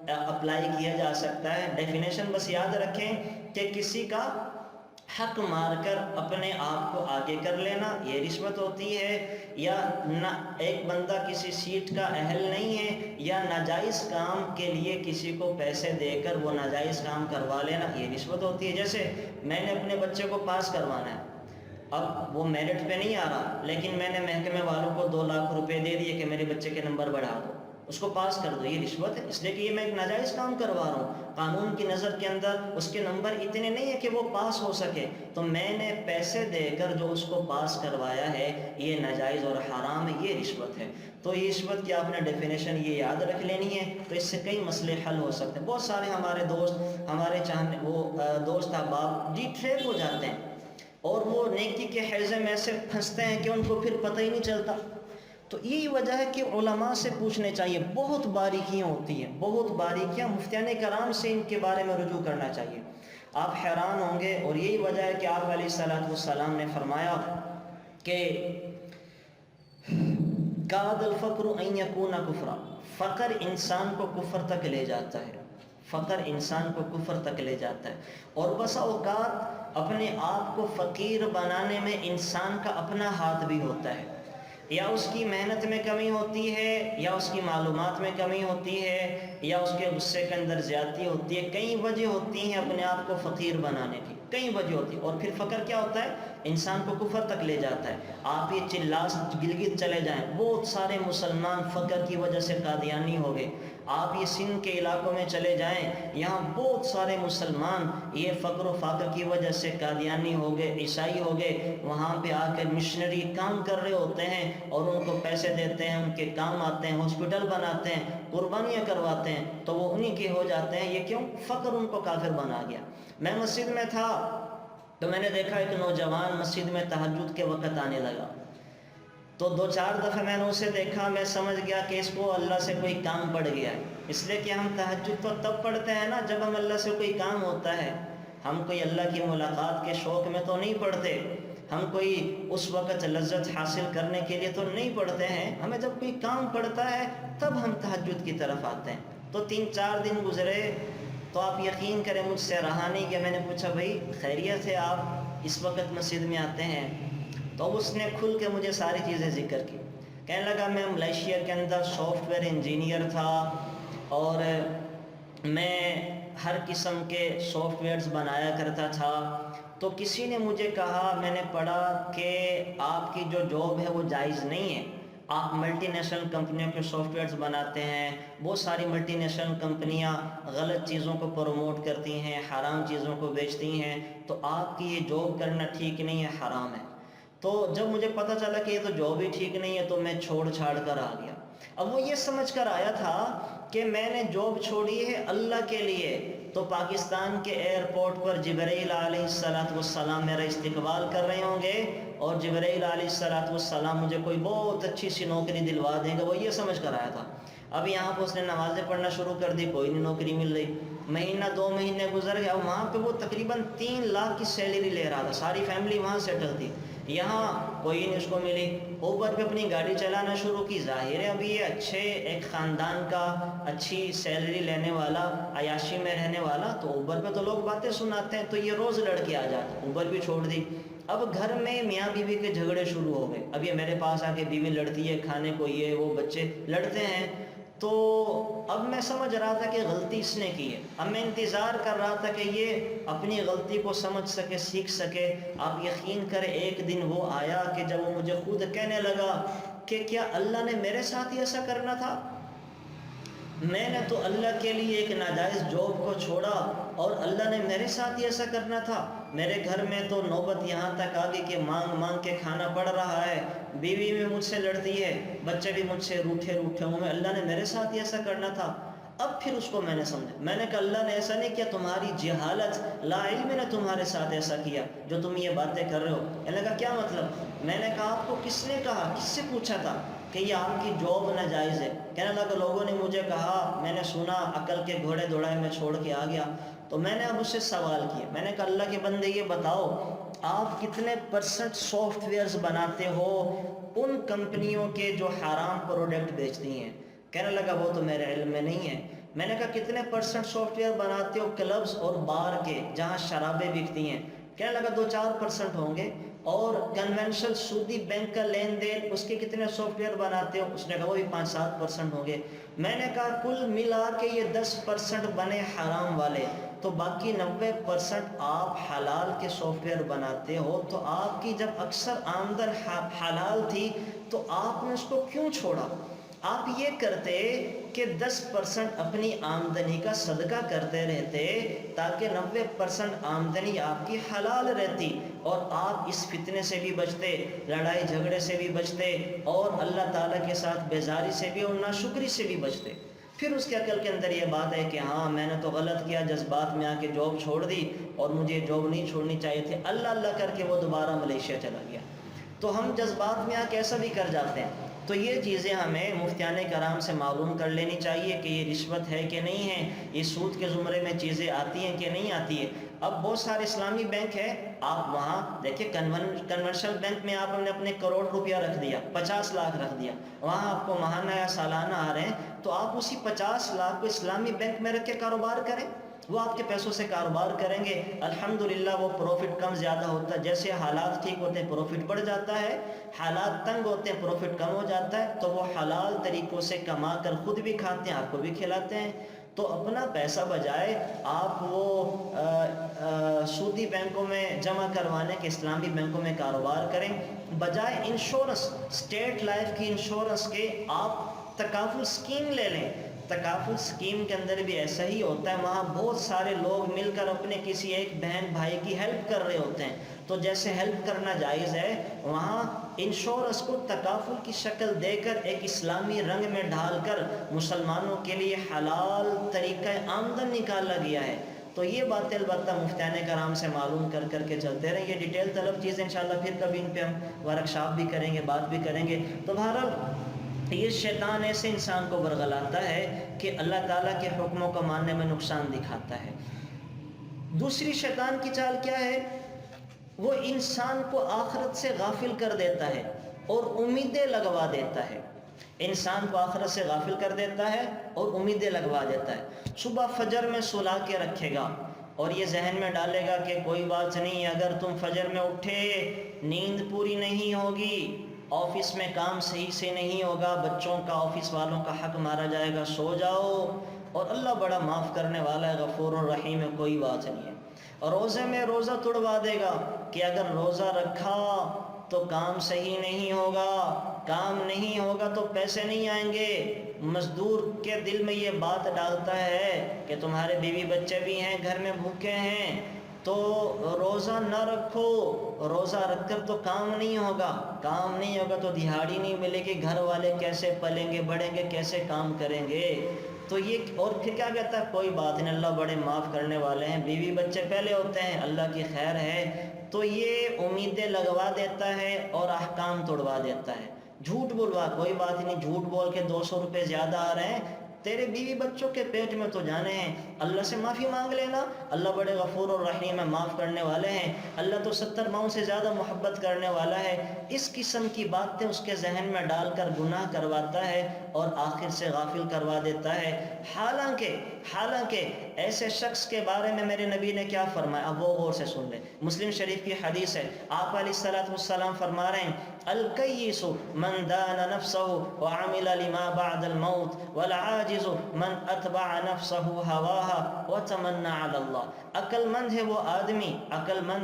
اپلائی کیا جا سکتا ہے۔ ڈیفینیشن بس یاد رکھیں کہ کسی کا حق مار کر اپنے آپ کو آگے کر لینا یہ رشوت ہوتی ہے، یا نہ ایک بندہ کسی سیٹ کا اہل نہیں ہے یا ناجائز کام کے لیے کسی کو پیسے دے کر وہ ناجائز کام کروا لینا یہ رشوت ہوتی ہے۔ جیسے میں نے اپنے بچے کو پاس کروانا ہے، اب وہ میرٹ پہ نہیں آ رہا، لیکن میں نے محکمے والوں کو 2 لاکھ روپے دے دیے کہ میرے بچے کے نمبر بڑھا دو، اس کو پاس کر دو، یہ رشوت ہے، اس لیے کہ یہ میں ایک ناجائز کام کروا رہا ہوں، قانون کی نظر کے اندر اس کے نمبر اتنے نہیں ہے کہ وہ پاس ہو سکے، تو میں نے پیسے دے کر جو اس کو پاس کروایا ہے یہ ناجائز اور حرام ہے، یہ رشوت ہے۔ تو یہ رشوت کی آپ نے ڈیفینیشن یہ یاد رکھ لینی ہے، تو اس سے کئی مسئلے حل ہو سکتے ہیں۔ بہت سارے ہمارے دوست، ہمارے چاہنے وہ دوست احباب ڈی ٹریپ ہو جاتے ہیں اور وہ نیکی کے حیزے میں ایسے پھنستے ہیں کہ ان کو پھر پتہ ہی نہیں چلتا۔ تو یہی وجہ ہے کہ علماء سے پوچھنے چاہیے، بہت باریکیاں ہوتی ہیں، بہت باریکیاں، مفتیان کرام سے ان کے بارے میں رجوع کرنا چاہیے۔ آپ حیران ہوں گے، اور یہی وجہ ہے کہ آپ علیہ الصلوۃ والسلام نے فرمایا کہ کاد الفقر ان یکون کفرا، فقر انسان کو کفر تک لے جاتا ہے، فقر انسان کو کفر تک لے جاتا ہے۔ اور بسا اوقات اپنے آپ کو فقیر بنانے میں انسان کا اپنا ہاتھ بھی ہوتا ہے، یا اس کی محنت میں کمی ہوتی ہے، یا اس کی معلومات میں کمی ہوتی ہے، یا اس کے غصے کے اندر زیادتی ہوتی ہے۔ کئی وجہ ہوتی ہیں اپنے آپ کو فقیر بنانے کی، کئی وجہ ہوتی ہے۔ اور پھر فقر کیا ہوتا ہے؟ انسان کو کفر تک لے جاتا ہے۔ آپ یہ گلگت چلے جائیں، بہت سارے مسلمان فقر کی وجہ سے قادیانی ہو گئے۔ آپ یہ سندھ کے علاقوں میں چلے جائیں، یہاں بہت سارے مسلمان یہ فقر و فاقہ کی وجہ سے قادیانی ہو گئے، عیسائی ہو گئے۔ وہاں پہ آ کر مشنری کام کر رہے ہوتے ہیں اور ان کو پیسے دیتے ہیں، ان کے کام آتے ہیں، ہاسپٹل بناتے ہیں، قربانیاں کرواتے ہیں، تو وہ انہی کے ہو جاتے ہیں۔ یہ کیوں؟ فقر ان کو کافر بنا گیا۔ میں مسجد میں تھا تو میں نے دیکھا ایک نوجوان مسجد میں تہجد کے وقت آنے لگا، تو 2-4 دفعہ میں نے اسے دیکھا، میں سمجھ گیا کہ اس کو اللہ سے کوئی کام پڑ گیا ہے۔ اس لیے کہ ہم تہجد تو تب پڑھتے ہیں نا جب ہم اللہ سے کوئی کام ہوتا ہے، ہم کوئی اللہ کی ملاقات کے شوق میں تو نہیں پڑھتے، ہم کوئی اس وقت لذت حاصل کرنے کے لیے تو نہیں پڑھتے ہیں، ہمیں جب کوئی کام پڑتا ہے تب ہم تہجد کی طرف آتے ہیں۔ تو 3-4 دن گزرے تو آپ یقین کریں مجھ سے رہا نہیں کہ میں نے پوچھا بھائی خیریت ہے، آپ اس وقت مسجد میں آتے ہیں؟ تو اس نے کھل کے مجھے ساری چیزیں ذکر کی۔ کہنے لگا میں ملیشیا کے اندر سافٹ ویئر انجینئر تھا اور میں ہر قسم کے سافٹ ویئرز بنایا کرتا تھا، تو کسی نے مجھے کہا، میں نے پڑھا کہ آپ کی جو جاب ہے وہ جائز نہیں ہے، آپ ملٹی نیشنل کمپنیوں کے سافٹ ویئرز بناتے ہیں، بہت ساری ملٹی نیشنل کمپنیاں غلط چیزوں کو پروموٹ کرتی ہیں، حرام چیزوں کو بیچتی ہیں، تو آپ کی یہ جاب کرنا ٹھیک نہیں ہے، حرام ہے۔ تو جب مجھے پتہ چلا کہ یہ تو جاب ہی ٹھیک نہیں ہے تو میں چھوڑ چھاڑ کر آ گیا۔ اب وہ یہ سمجھ کر آیا تھا کہ میں نے جاب چھوڑی ہے اللہ کے لیے، تو پاکستان کے ایئرپورٹ پر جبرائیل علیہ السلام میرا استقبال کر رہے ہوں گے اور جبرائیل علیہ السلام مجھے کوئی بہت اچھی سی نوکری دلوا دیں گے، وہ یہ سمجھ کر آیا تھا۔ اب یہاں پہ اس نے نمازیں پڑھنا شروع کر دی، کوئی نہیں نوکری مل رہی، مہینہ 2 مہینے گزر گیا، وہاں پہ وہ تقریباً 3 لاکھ کی سیلری لے رہا تھا، ساری فیملی وہاں سیٹل تھی، یہاں کوئی نہیں اس کو ملی۔ اوپر پہ اپنی گاڑی چلانا شروع کی، ظاہر ہے ابھی یہ اچھے ایک خاندان کا، اچھی سیلری لینے والا، عیاشی میں رہنے والا، تو اوپر پہ تو لوگ باتیں سناتے ہیں، تو یہ روز لڑکے آ جاتے، اوپر بھی چھوڑ دی۔ اب گھر میں میاں بیوی کے جھگڑے شروع ہو گئے، اب یہ میرے پاس آ کے بیوی لڑتی ہے، کھانے کو یہ وہ بچے لڑتے ہیں، تو اب میں سمجھ رہا تھا کہ غلطی اس نے کی ہے۔ اب میں انتظار کر رہا تھا کہ یہ اپنی غلطی کو سمجھ سکے، سیکھ سکے۔ آپ یقین کریں ایک دن وہ آیا کہ جب وہ مجھے خود کہنے لگا کہ کیا اللہ نے میرے ساتھ ہی ایسا کرنا تھا؟ میں نے تو اللہ کے لیے ایک ناجائز جاب کو چھوڑا اور اللہ نے میرے ساتھ ہی ایسا کرنا تھا؟ میرے گھر میں تو نوبت یہاں تک آ گئی کہ مانگ مانگ کے کھانا پڑ رہا ہے، بیوی بھی مجھ سے لڑتی ہے، بچے بھی مجھ سے روٹھے روٹھے ہوں، اللہ نے میرے ساتھ ہی ایسا کرنا تھا؟ اب پھر اس کو میں نے سمجھا، میں نے کہا اللہ نے ایسا نہیں کیا، تمہاری جہالت، لا علمی نے تمہارے ساتھ ایسا کیا جو تم یہ باتیں کر رہے ہو۔ کہنے لگا کیا مطلب؟ میں نے کہا آپ کو کس نے کہا، کس سے پوچھا تھا کہ یہ آپ کی جاب ناجائز ہے؟ کہنے لگا لوگوں نے مجھے کہا، میں نے سنا، عقل کے گھوڑے دوڑائے میں چھوڑ کے آ گیا۔ تو میں نے اب اس سے سوال کیا، میں نے کہا اللہ کے بندے یہ بتاؤ آپ کتنے % سافٹ ویئرز بناتے ہو ان کمپنیوں کے جو حرام پروڈکٹ بیچتی ہیں؟ کہنے لگا وہ تو میرے علم میں نہیں ہے۔ میں نے کہا کتنے % سافٹ ویئر بناتے ہو کلبز اور بار کے جہاں شرابیں بکتی ہیں؟ کہنے لگا 2-4% ہوں گے۔ اور کنونشنل سودی بینک کا لین دین اس کے کتنے سافٹ ویئر بناتے ہو؟ اس نے کہا وہ بھی 5-7% ہوں گے۔ میں نے کہا کل ملا کے یہ 10% بنے حرام والے، تو باقی 90% آپ حلال کے سافٹ ویئر بناتے ہو، تو آپ کی جب اکثر آمدن حلال تھی تو آپ نے اس کو کیوں چھوڑا؟ آپ یہ کرتے کہ 10% اپنی آمدنی کا صدقہ کرتے رہتے تاکہ 90% آمدنی آپ کی حلال رہتی اور آپ اس فتنے سے بھی بچتے، لڑائی جھگڑے سے بھی بچتے اور اللہ تعالیٰ کے ساتھ بیزاری سے بھی اور ناشکری سے بھی بچتے۔ پھر اس کے عقل کے اندر یہ بات ہے کہ ہاں میں نے تو غلط کیا، جذبات میں آ کے جاب چھوڑ دی اور مجھے جاب نہیں چھوڑنی چاہیے تھی، اللہ اللہ کر کے وہ دوبارہ ملیشیا چلا گیا۔ تو ہم جذبات میں آ کے ایسا بھی کر جاتے ہیں۔ تو یہ چیزیں ہمیں مفتیان کرام سے معلوم کر لینی چاہیے کہ یہ رشوت ہے کہ نہیں ہے، یہ سود کے زمرے میں چیزیں آتی ہیں کہ نہیں آتی ہے۔ اب بہت سارے اسلامی بینک ہے، آپ وہاں دیکھیں کنونشنل بینک میں آپ نے اپنے کروڑ روپیہ رکھ دیا، 50 لاکھ رکھ دیا، وہاں آپ کو ماہانہ یا سالانہ آ رہے ہیں، تو آپ اسی 50 لاکھ کو اسلامی بینک میں رکھ کے کاروبار کریں، وہ آپ کے پیسوں سے کاروبار کریں گے، الحمدللہ وہ پروفٹ کم زیادہ ہوتا ہے، جیسے حالات ٹھیک ہوتے ہیں پروفٹ بڑھ جاتا ہے، حالات تنگ ہوتے ہیں پروفٹ کم ہو جاتا ہے، تو وہ حلال طریقوں سے کما کر خود بھی کھاتے ہیں، آپ کو بھی کھلاتے ہیں۔ تو اپنا پیسہ بجائے آپ وہ سودی بینکوں میں جمع کروانے کے اسلامی بینکوں میں کاروبار کریں، بجائے انشورنس، اسٹیٹ لائف کی انشورنس کے آپ تکافل سکیم لے لیں۔ تکافل سکیم کے اندر بھی ایسا ہی ہوتا ہے، وہاں بہت سارے لوگ مل کر اپنے کسی ایک بہن بھائی کی ہیلپ کر رہے ہوتے ہیں، تو جیسے ہیلپ کرنا جائز ہے، وہاں انشورنس کو تکافل کی شکل دے کر ایک اسلامی رنگ میں ڈھال کر مسلمانوں کے لیے حلال طریقہ آمدن نکالا گیا ہے۔ تو یہ باتیں البتہ مفتیان کرام سے معلوم کر کر کے چلتے رہیں، یہ ڈیٹیل طلب چیزیں انشاءاللہ پھر کبھی ان پہ ہم ورکشاپ بھی کریں گے، بات بھی کریں گے۔ تو بہرحال یہ شیطان ایسے انسان کو برگلاتا ہے کہ اللہ تعالیٰ کے حکموں کو ماننے میں نقصان دکھاتا ہے۔ دوسری شیطان کی چال کیا ہے؟ وہ انسان کو آخرت سے غافل کر دیتا ہے اور امیدیں لگوا دیتا ہے، انسان کو آخرت سے غافل کر دیتا ہے اور امیدیں لگوا دیتا ہے۔ صبح فجر میں سلا کے رکھے گا اور یہ ذہن میں ڈالے گا کہ کوئی بات نہیں، اگر تم فجر میں اٹھے نیند پوری نہیں ہوگی، آفس میں کام صحیح سے نہیں ہوگا، بچوں کا آفس والوں کا حق مارا جائے گا، سو جاؤ، اور اللہ بڑا معاف کرنے والا ہے، غفور الرحیم ہے، کوئی بات نہیں ہے۔ اور روزے میں روزہ توڑوا دے گا کہ اگر روزہ رکھا تو کام صحیح نہیں ہوگا، کام نہیں ہوگا تو پیسے نہیں آئیں گے۔ مزدور کے دل میں یہ بات ڈالتا ہے کہ تمہارے بیوی بچے بھی ہیں، گھر میں بھوکے ہیں، تو روزہ نہ رکھو، روزہ رکھ کر تو کام نہیں ہوگا، کام نہیں ہوگا تو دہاڑی نہیں ملے گی، گھر والے کیسے پلیں گے بڑھیں گے، کیسے کام کریں گے؟ تو یہ، اور پھر کیا کہتا ہے؟ کوئی بات نہیں، اللہ بڑے معاف کرنے والے ہیں، بیوی بچے پہلے ہوتے ہیں، اللہ کی خیر ہے۔ تو یہ امیدیں لگوا دیتا ہے اور احکام توڑوا دیتا ہے۔ جھوٹ بولوا، کوئی بات نہیں، جھوٹ بول کے 200 روپے زیادہ آ رہے ہیں، تیرے بیوی بچوں کے پیٹ میں تو جانے ہیں، اللہ سے معافی مانگ لینا، اللہ بڑے غفور الرحیم ہے، معاف کرنے والے ہیں، اللہ تو 70 ماؤں سے زیادہ محبت کرنے والا ہے۔ اس قسم کی باتیں اس کے ذہن میں ڈال کر گناہ کرواتا ہے اور آخر سے غافل کروا دیتا ہے۔ حالانکہ ایسے شخص کے بارے میں میرے نبی نے کیا فرمایا، اب وہ غور سے سن لیں، مسلم شریف کی حدیث ہے، آپ علیہ السلام فرما رہے ہیں، الکیس من دان نفسہ وعمل لما بعد الموت والعاجز من اتبع نفسہ ہواها وتمنى علی اللہ۔ عقل مند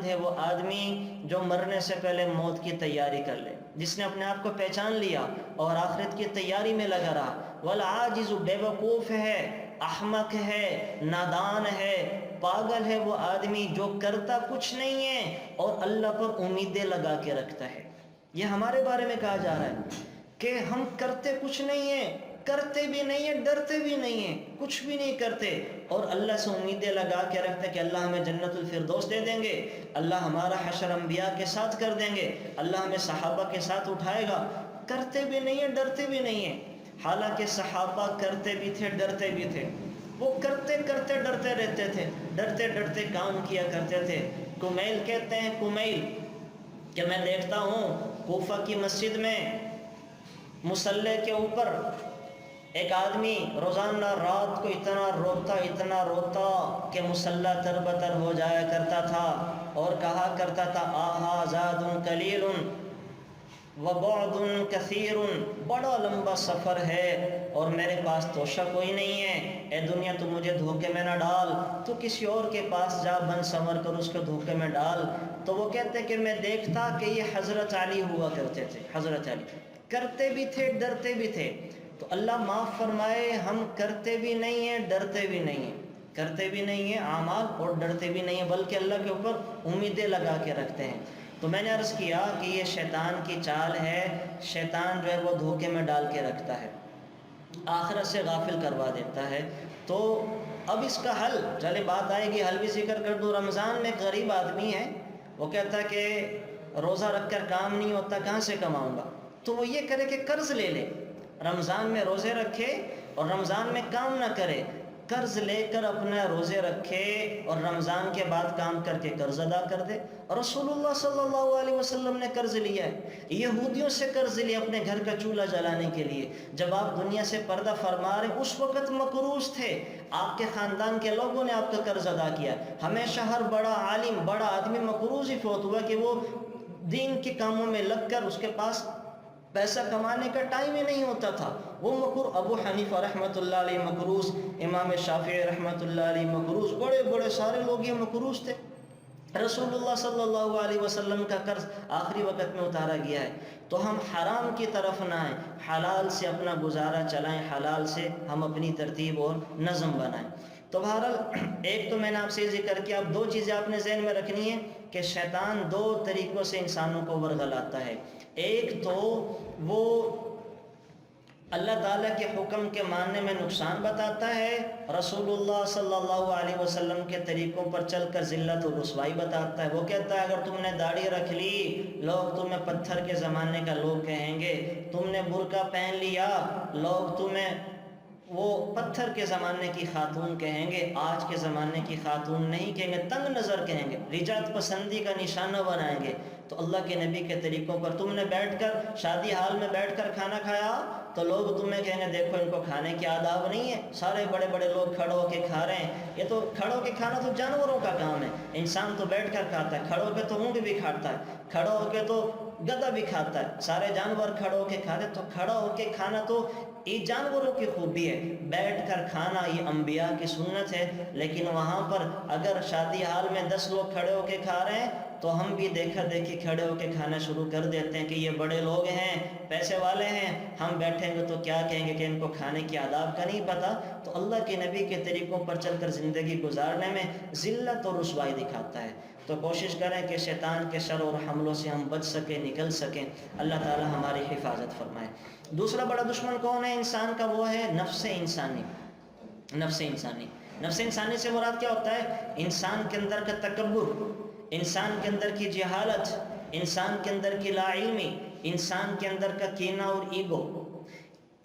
ہے وہ آدمی جو مرنے سے پہلے موت کی تیاری کر لے، جس نے اپنے آپ کو پہچان لیا اور آخرت کی تیاری میں لگا رہا۔ والعاجز، بے وقوف ہے، احمق ہے، نادان ہے، پاگل ہے وہ آدمی جو کرتا کچھ نہیں ہے اور اللہ پر امیدیں لگا کے رکھتا ہے۔ یہ ہمارے بارے میں کہا جا رہا ہے کہ ہم کرتے کچھ نہیں ہیں، کرتے بھی نہیں ہیں، ڈرتے بھی نہیں ہیں، کچھ بھی نہیں کرتے، اور اللہ سے امیدیں لگا کے رکھتے کہ اللہ ہمیں جنت الفردوس دے دیں گے، اللہ ہمارا حشر انبیاء کے ساتھ کر دیں گے، اللہ ہمیں صحابہ کے ساتھ اٹھائے گا۔ کرتے بھی نہیں ہیں، ڈرتے بھی نہیں ہیں۔ حالانکہ صحابہ کرتے بھی تھے، ڈرتے بھی تھے، وہ کرتے کرتے ڈرتے رہتے تھے، ڈرتے ڈرتے کام کیا کرتے تھے۔ کمیل کہتے ہیں، کمیل، کہ میں دیکھتا ہوں کوفہ کی مسجد میں مصلی کے اوپر ایک آدمی روزانہ رات کو اتنا روتا کہ مصلی تر بتر ہو جایا کرتا تھا اور کہا کرتا تھا، آہا زاد قلیل وبعد کثیر، بڑا لمبا سفر ہے اور میرے پاس توشہ کوئی نہیں ہے، اے دنیا تو مجھے دھوکے میں نہ ڈال، تو کسی اور کے پاس جا، بن سنور کر اس کو دھوکے میں ڈال۔ تو وہ کہتے کہ میں دیکھتا کہ یہ حضرت علی ہوا کرتے تھے، حضرت علی کرتے بھی تھے، ڈرتے بھی تھے۔ تو اللہ معاف فرمائے، ہم کرتے بھی نہیں ہیں، ڈرتے بھی نہیں ہیں، کرتے بھی نہیں ہیں اعمال اور ڈرتے بھی نہیں ہیں، بلکہ اللہ کے اوپر امیدیں لگا کے رکھتے ہیں۔ تو میں نے عرض کیا کہ یہ شیطان کی چال ہے، شیطان جو ہے وہ دھوکے میں ڈال کے رکھتا ہے، آخرت سے غافل کروا دیتا ہے۔ تو اب اس کا حل، چلے بات آئے گی، حل بھی ذکر کر دوں۔ رمضان میں ایک غریب آدمی ہے، وہ کہتا ہے کہ روزہ رکھ کر کام نہیں ہوتا، کہاں سے کماؤں گا؟ تو وہ یہ کرے کہ قرض لے لے، رمضان میں روزے رکھے اور رمضان میں کام نہ کرے، قرض لے کر اپنا روزے رکھے اور رمضان کے بعد کام کر کے قرض ادا کر دے۔ اور رسول اللہ صلی اللہ علیہ وسلم نے قرض لیا ہے، یہودیوں سے قرض لیا اپنے گھر کا چولہا جلانے کے لیے۔ جب آپ دنیا سے پردہ فرما رہے اس وقت مقروض تھے، آپ کے خاندان کے لوگوں نے آپ کا قرض ادا کیا۔ ہمیشہ ہر بڑا عالم، بڑا آدمی مقروض ہی فوت ہوا کہ وہ دین کے کاموں میں لگ کر اس کے پاس پیسہ کمانے کا ٹائم ہی نہیں ہوتا تھا، وہ مقروض۔ ابو حنیفہ رحمۃ اللہ علیہ مقروض، امام شافعی رحمۃ اللہ علیہ مقروض، بڑے بڑے سارے لوگ یہ مقروض تھے۔ رسول اللہ صلی اللہ علیہ وسلم کا قرض آخری وقت میں اتارا گیا ہے۔ تو ہم حرام کی طرف نہ آئیں، حلال سے اپنا گزارا چلائیں، حلال سے ہم اپنی ترتیب اور نظم بنائیں۔ تو بہرحال ایک تو میں نے آپ سے ذکر کیا، اب دو چیزیں آپ نے ذہن میں رکھنی ہے کہ شیطان دو طریقوں سے انسانوں کو ورغلاتا ہے۔ ایک تو وہ اللہ تعالیٰ کے حکم کے ماننے میں نقصان بتاتا ہے، رسول اللہ صلی اللہ علیہ وسلم کے طریقوں پر چل کر ذلت و رسوائی بتاتا ہے۔ وہ کہتا ہے اگر تم نے داڑھی رکھ لی لوگ تمہیں پتھر کے زمانے کا لوگ کہیں گے، تم نے برقع پہن لیا لوگ تمہیں وہ پتھر کے زمانے کی خاتون کہیں گے، آج کے زمانے کی خاتون نہیں کہیں گے، تنگ نظر کہیں گے، رجعت پسندی کا نشانہ بنائیں گے۔ تو اللہ کے نبی کے طریقوں پر تم نے بیٹھ کر شادی حال میں بیٹھ کر کھانا کھایا تو لوگ تمہیں کہیں گے دیکھو ان کو کھانے کی آداب نہیں ہے، سارے بڑے بڑے لوگ کھڑے ہو کے کھا رہے ہیں، یہ تو کھڑے ہو کے کھانا تو جانوروں کا کام ہے، انسان تو بیٹھ کر کھاتا ہے، کھڑے ہو کے تو اونٹ بھی کھاتا ہے، کھڑے ہو کے تو گدھا بھی کھاتا ہے، سارے جانور کھڑے ہو کے کھاتے، تو کھڑا ہو کے کھانا تو یہ جانوروں کی خوبی ہے، بیٹھ کر کھانا یہ انبیاء کی سنت ہے۔ لیکن وہاں پر اگر شادی حال میں 10 لوگ کھڑے ہو کے کھا رہے ہیں تو ہم بھی دیکھا دیکھی کھڑے ہو کے کھانا شروع کر دیتے ہیں کہ یہ بڑے لوگ ہیں، پیسے والے ہیں، ہم بیٹھیں گے تو کیا کہیں گے کہ ان کو کھانے کی آداب کا نہیں پتہ۔ تو اللہ کے نبی کے طریقوں پر چل کر زندگی گزارنے میں ذلت اور رسوائی دکھاتا ہے۔ تو کوشش کریں کہ شیطان کے شر اور حملوں سے ہم بچ سکیں، نکل سکیں، اللہ تعالی ہماری حفاظت فرمائے۔ دوسرا بڑا دشمن کون ہے انسان کا؟ وہ ہے نفس انسانی۔ نفس انسانی، نفس انسانی سے مراد کیا ہوتا ہے؟ انسان کے اندر کا تکبر، انسان کے اندر کی جہالت، انسان کے اندر کی لا علمی، انسان کے اندر کا کینہ اور ایگو۔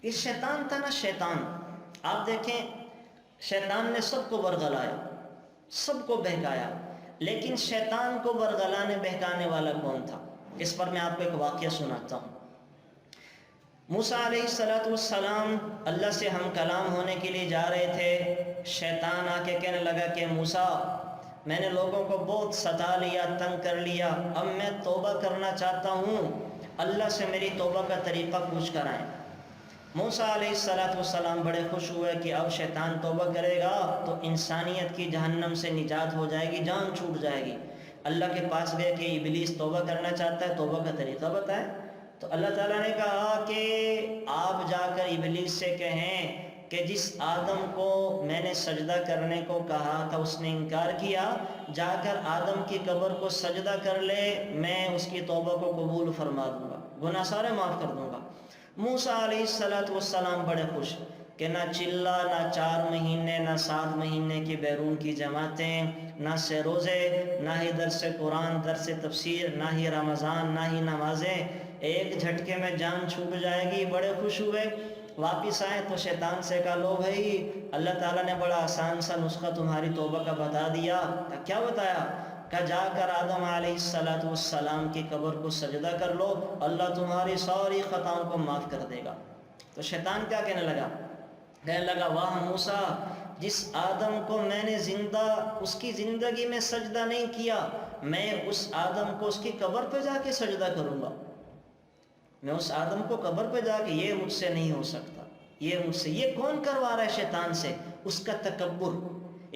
یہ شیطان تھا نا، شیطان آپ دیکھیں شیطان نے سب کو ورغلایا، سب کو بہکایا، لیکن شیطان کو ورغلانے بہکانے والا کون تھا؟ اس پر میں آپ کو ایک واقعہ سناتا ہوں۔ موسیٰ علیہ السلام اللہ سے ہم کلام ہونے کے لیے جا رہے تھے، شیطان آ کے کہنے لگا کہ موسیٰ میں نے لوگوں کو بہت ستا لیا، تنگ کر لیا، اب میں توبہ کرنا چاہتا ہوں، اللہ سے میری توبہ کا طریقہ پوچھ کر آئیں۔ موسیٰ علیہ السلام بڑے خوش ہوئے کہ اب شیطان توبہ کرے گا تو انسانیت کی جہنم سے نجات ہو جائے گی، جان چھوٹ جائے گی۔ اللہ کے پاس گئے کہ ابلیس توبہ کرنا چاہتا ہے، توبہ کا طریقہ بتائے۔ تو اللہ تعالیٰ نے کہا کہ آپ جا کر ابلیس سے کہیں کہ جس آدم کو میں نے سجدہ کرنے کو کہا تھا اس نے انکار کیا، جا کر آدم کی قبر کو سجدہ کر لے، میں اس کی توبہ کو قبول فرما دوں گا، گناہ سارے معاف کر دوں گا۔ موسیٰ علیہ السلام بڑے خوش کہ نہ چلہ، نہ 4 مہینے، نہ 7 مہینے کی بیرون کی جماعتیں، نہ سے روزے، نہ ہی درس قرآن، درس تفسیر، نہ ہی رمضان، نہ ہی نمازیں، ایک جھٹکے میں جان چھوٹ جائے گی۔ بڑے خوش ہوئے، واپس آئے تو شیطان سے کہا لو بھائی اللہ تعالیٰ نے بڑا آسان سا نسخہ تمہاری توبہ کا بتا دیا۔ کیا بتایا؟ کہ جا کر آدم علیہ السلام کی قبر کو سجدہ کر لو، اللہ تمہاری ساری خطاؤں کو معاف کر دے گا۔ تو شیطان کیا کہنے لگا؟ کہنے لگا واہ موسیٰ، جس آدم کو میں نے اس کی زندگی میں سجدہ نہیں کیا، میں اس آدم کو اس کی قبر پہ جا کے سجدہ کروں گا، میں اس آدم کو قبر پہ جا کے، یہ مجھ سے نہیں ہو سکتا، یہ مجھ سے، یہ کون کروا رہا ہے شیطان سے؟ اس کا تکبر۔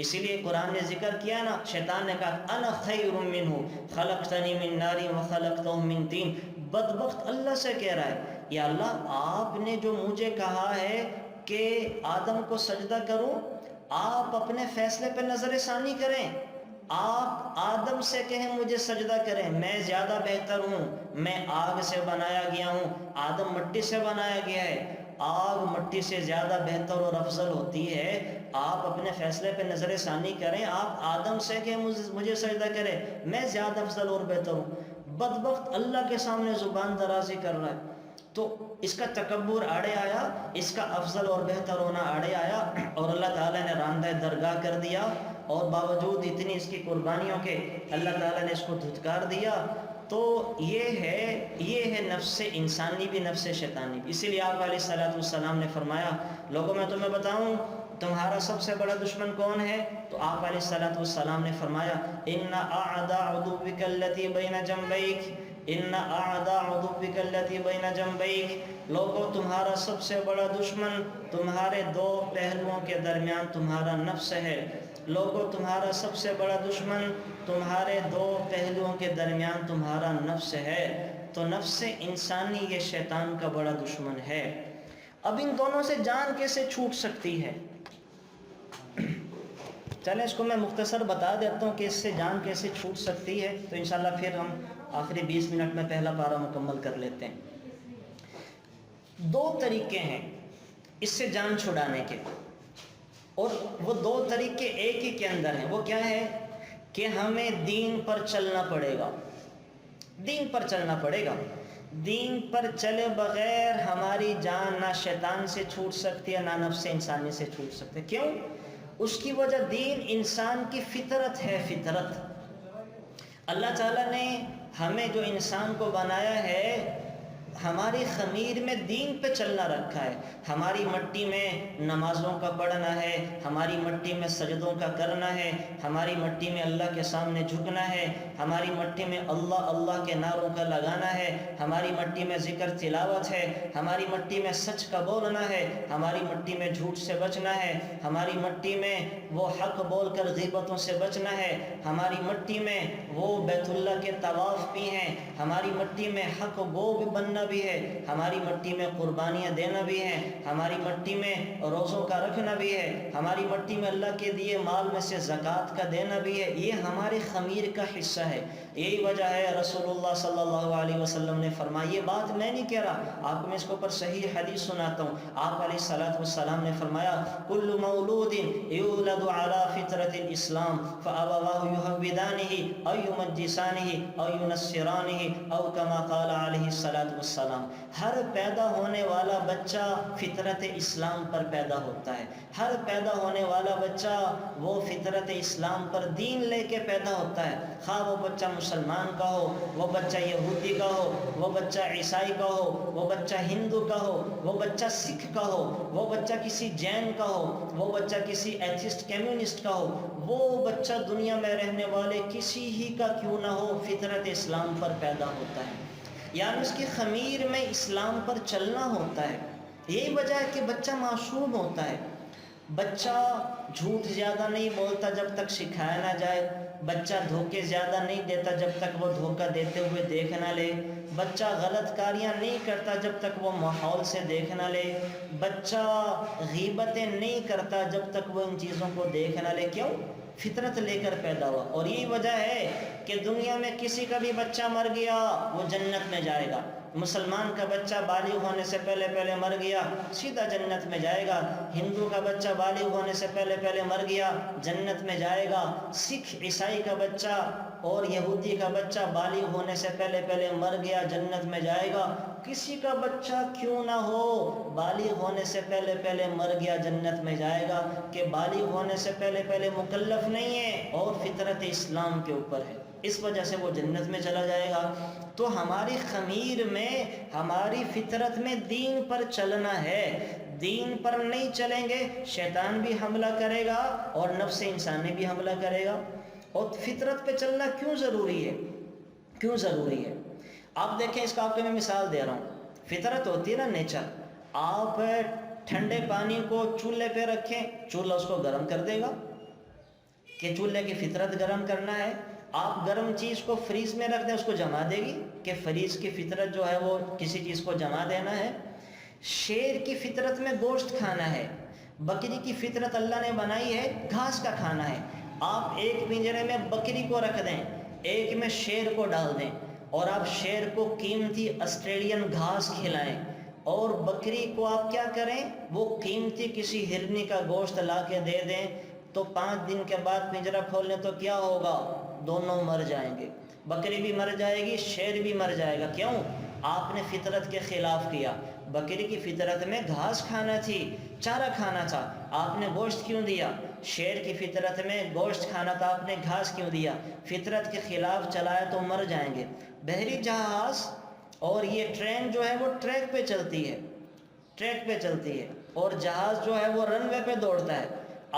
اسی لیے قرآن نے ذکر کیا نا، شیطان نے کہا انا خیر منہ خلقتنی من نار وخلقتہ من طین۔ بدبخت اللہ سے کہہ رہا ہے یا اللہ آپ نے جو مجھے کہا ہے کہ آدم کو سجدہ کروں، آپ اپنے فیصلے پہ نظر ثانی کریں، آپ آدم سے کہیں مجھے سجدہ کریں، میں زیادہ بہتر ہوں، میں آگ سے بنایا گیا ہوں، آدم مٹی سے بنایا گیا ہے، آگ مٹی سے زیادہ بہتر اور افضل ہوتی ہے، آپ اپنے فیصلے پہ نظر ثانی کریں، آپ آدم سے کہیں مجھے سجدہ کریں، میں زیادہ افضل اور بہتر ہوں۔ بدبخت اللہ کے سامنے زبان درازی کر رہا ہے۔ تو اس کا تکبر آڑے آیا، اس کا افضل اور بہتر ہونا آڑے آیا، اور اللہ تعالیٰ نے راندہ درگاہ کر دیا، اور باوجود اتنی اس کی قربانیوں کے اللہ تعالیٰ نے اس کو دھتکار دیا۔ تو یہ ہے نفس انسانی بھی، نفس شیطانی بھی۔ اسی لیے آپ علیہ الصلوۃ والسلام نے فرمایا، لوگوں میں تمہیں بتاؤں تمہارا سب سے بڑا دشمن کون ہے؟ تو آپ علیہ الصلوۃ والسلام نے فرمایا، ان اعداء عدوک التی بین جنبیک، ان اعداء عدوک التی بین جنبیک، لوگوں تمہارا سب سے بڑا دشمن تمہارے دو پہلوؤں کے درمیان تمہارا نفس ہے۔ لوگوں تمہارا سب سے بڑا دشمن تمہارے دو پہلوؤں کے درمیان تمہارا نفس ہے۔ تو نفس انسانی یہ شیطان کا بڑا دشمن ہے۔ اب ان دونوں سے جان کیسے چھوٹ سکتی ہے؟ چلیں اس کو میں مختصر بتا دیتا ہوں کہ اس سے جان کیسے چھوٹ سکتی ہے، تو انشاءاللہ پھر ہم آخری 20 منٹ میں پہلا پارہ مکمل کر لیتے ہیں۔ دو طریقے ہیں اس سے جان چھڑانے کے، اور وہ دو طریقے ایک ہی کے اندر ہیں۔ وہ کیا ہے کہ ہمیں دین پر چلنا پڑے گا، دین پر چلنا پڑے گا۔ دین پر چلے بغیر ہماری جان نہ شیطان سے چھوٹ سکتی ہے، نہ نفس انسانی سے چھوٹ سکتی ہے۔ کیوں؟ اس کی وجہ دین انسان کی فطرت ہے، فطرت۔ اللہ تعالیٰ نے ہمیں جو انسان کو بنایا ہے، ہماری خمیر میں دین پہ چلنا رکھا ہے۔ ہماری مٹی میں نمازوں کا پڑھنا ہے، ہماری مٹی میں سجدوں کا کرنا ہے، ہماری مٹی میں اللہ کے سامنے جھکنا ہے، ہماری مٹی میں اللہ اللہ کے نعروں کا لگانا ہے، ہماری مٹی میں ذکر تلاوت ہے، ہماری مٹی میں سچ کا بولنا ہے، ہماری مٹی میں جھوٹ سے بچنا ہے، ہماری مٹی میں وہ حق بول کر غیبتوں سے بچنا ہے، ہماری مٹی میں وہ بیت اللہ کے طواف بھی ہیں، ہماری مٹی میں حق گو بھی بننا بھی ہے، ہماری مٹی میں قربانیاں دینا بھی ہیں، ہماری مٹی میں روزوں کا رکھنا بھی ہے، ہماری مٹی میں اللہ کے دیے مال میں سے زکوٰۃ کا دینا بھی ہے۔ یہ ہمارے خمیر کا حصہ ہے۔ یہی وجہ ہے رسول اللہ صلی اللہ علیہ وسلم نے فرمایا، یہ بات میں نہیں کہہ رہا، آپ کو میں اس کے اوپر صحیح حدیث سناتا ہوں۔ آپ علیہ الصلوۃ والسلام نے فرمایا، کل مولود یولد علی فطرۃ الاسلام فابواہ یہودانہ او یمجسانہ او ینصرانہ او کما قال علیہ الصلوۃ والسلام۔ ہر پیدا ہونے والا بچہ فطرت اسلام پر پیدا ہوتا ہے، ہر پیدا ہونے والا بچہ وہ فطرت اسلام پر دین لے کے پیدا ہوتا ہے، خواہ وہ بچہ مسلمان کا ہو، وہ بچہ یہودی کا ہو، وہ بچہ عیسائی کا ہو، وہ بچہ ہندو کا ہو، وہ بچہ سکھ کا ہو، وہ بچہ کسی جین کا ہو، وہ بچہ کسی ایتھسٹ کمیونسٹ کا ہو، وہ بچہ دنیا میں رہنے والے کسی ہی کا کیوں نہ ہو، فطرت اسلام پر پیدا ہوتا ہے، یعنی اس کی خمیر میں اسلام پر چلنا ہوتا ہے۔ یہی وجہ ہے کہ بچہ معصوم ہوتا ہے، بچہ جھوٹ زیادہ نہیں بولتا جب تک سکھایا نہ جائے، بچہ دھوکے زیادہ نہیں دیتا جب تک وہ دھوکہ دیتے ہوئے دیکھ نہ لے، بچہ غلط کاریاں نہیں کرتا جب تک وہ ماحول سے دیکھ نہ لے، بچہ غیبتیں نہیں کرتا جب تک وہ ان چیزوں کو دیکھ نہ لے۔ کیوں؟ فطرت لے کر پیدا ہوا۔ اور یہی وجہ ہے کہ دنیا میں کسی کا بھی بچہ مر گیا وہ جنت میں جائے گا۔ مسلمان کا بچہ بالغ ہونے سے پہلے مر گیا، سیدھا جنت میں جائے گا۔ ہندو کا بچہ بالغ ہونے سے پہلے مر گیا، جنت میں جائے گا۔ سکھ عیسائی کا بچہ اور یہودی کا بچہ بالغ ہونے سے پہلے مر گیا، جنت میں جائے گا۔ کسی کا بچہ کیوں نہ ہو بالغ ہونے سے پہلے مر گیا، جنت میں جائے گا، کہ بالغ ہونے سے پہلے مکلف نہیں ہے اور فطرت اسلام کے اوپر ہے، اس وجہ سے وہ جنت میں چلا جائے گا۔ تو ہماری خمیر میں، ہماری فطرت میں دین پر چلنا ہے۔ دین پر نہیں چلیں گے شیطان بھی حملہ کرے گا اور نفس انسانی بھی حملہ کرے گا۔ اور فطرت پہ چلنا کیوں ضروری ہے؟ کیوں ضروری ہے؟ آپ دیکھیں، اس کا آپ کو میں مثال دے رہا ہوں۔ فطرت ہوتی ہے نا، نیچر۔ آپ ٹھنڈے پانی کو چولہے پہ رکھیں، چولہا اس کو گرم کر دے گا، کہ چولہے کی فطرت گرم کرنا ہے۔ آپ گرم چیز کو فریز میں رکھ دیں، اس کو جما دے گی، کہ فریز کی فطرت جو ہے وہ کسی چیز کو جما دینا ہے۔ شیر کی فطرت میں گوشت کھانا ہے، بکری کی فطرت اللہ نے بنائی ہے گھاس کا کھانا ہے۔ آپ ایک پنجرے میں بکری کو رکھ دیں، ایک میں شیر کو ڈال دیں، اور آپ شیر کو قیمتی آسٹریلین گھاس کھلائیں، اور بکری کو آپ کیا کریں، وہ قیمتی کسی ہرنی کا گوشت لا کے دے دیں، تو 5 دن کے بعد پنجرا کھولنے تو کیا ہوگا؟ دونوں مر جائیں گے، بکری بھی مر جائے گی، شیر بھی مر جائے گا۔ کیوں؟ آپ نے فطرت کے خلاف کیا۔ بکری کی فطرت میں گھاس کھانا تھی، چارہ کھانا تھا، آپ نے گوشت کیوں دیا؟ شیر کی فطرت میں گوشت کھانا تھا، آپ نے گھاس کیوں دیا؟ فطرت کے خلاف چلایا تو مر جائیں گے۔ بحری جہاز اور یہ ٹرین جو ہے وہ ٹریک پہ چلتی ہے، ٹریک پہ چلتی ہے، اور جہاز جو ہے وہ رن وے پہ دوڑتا ہے۔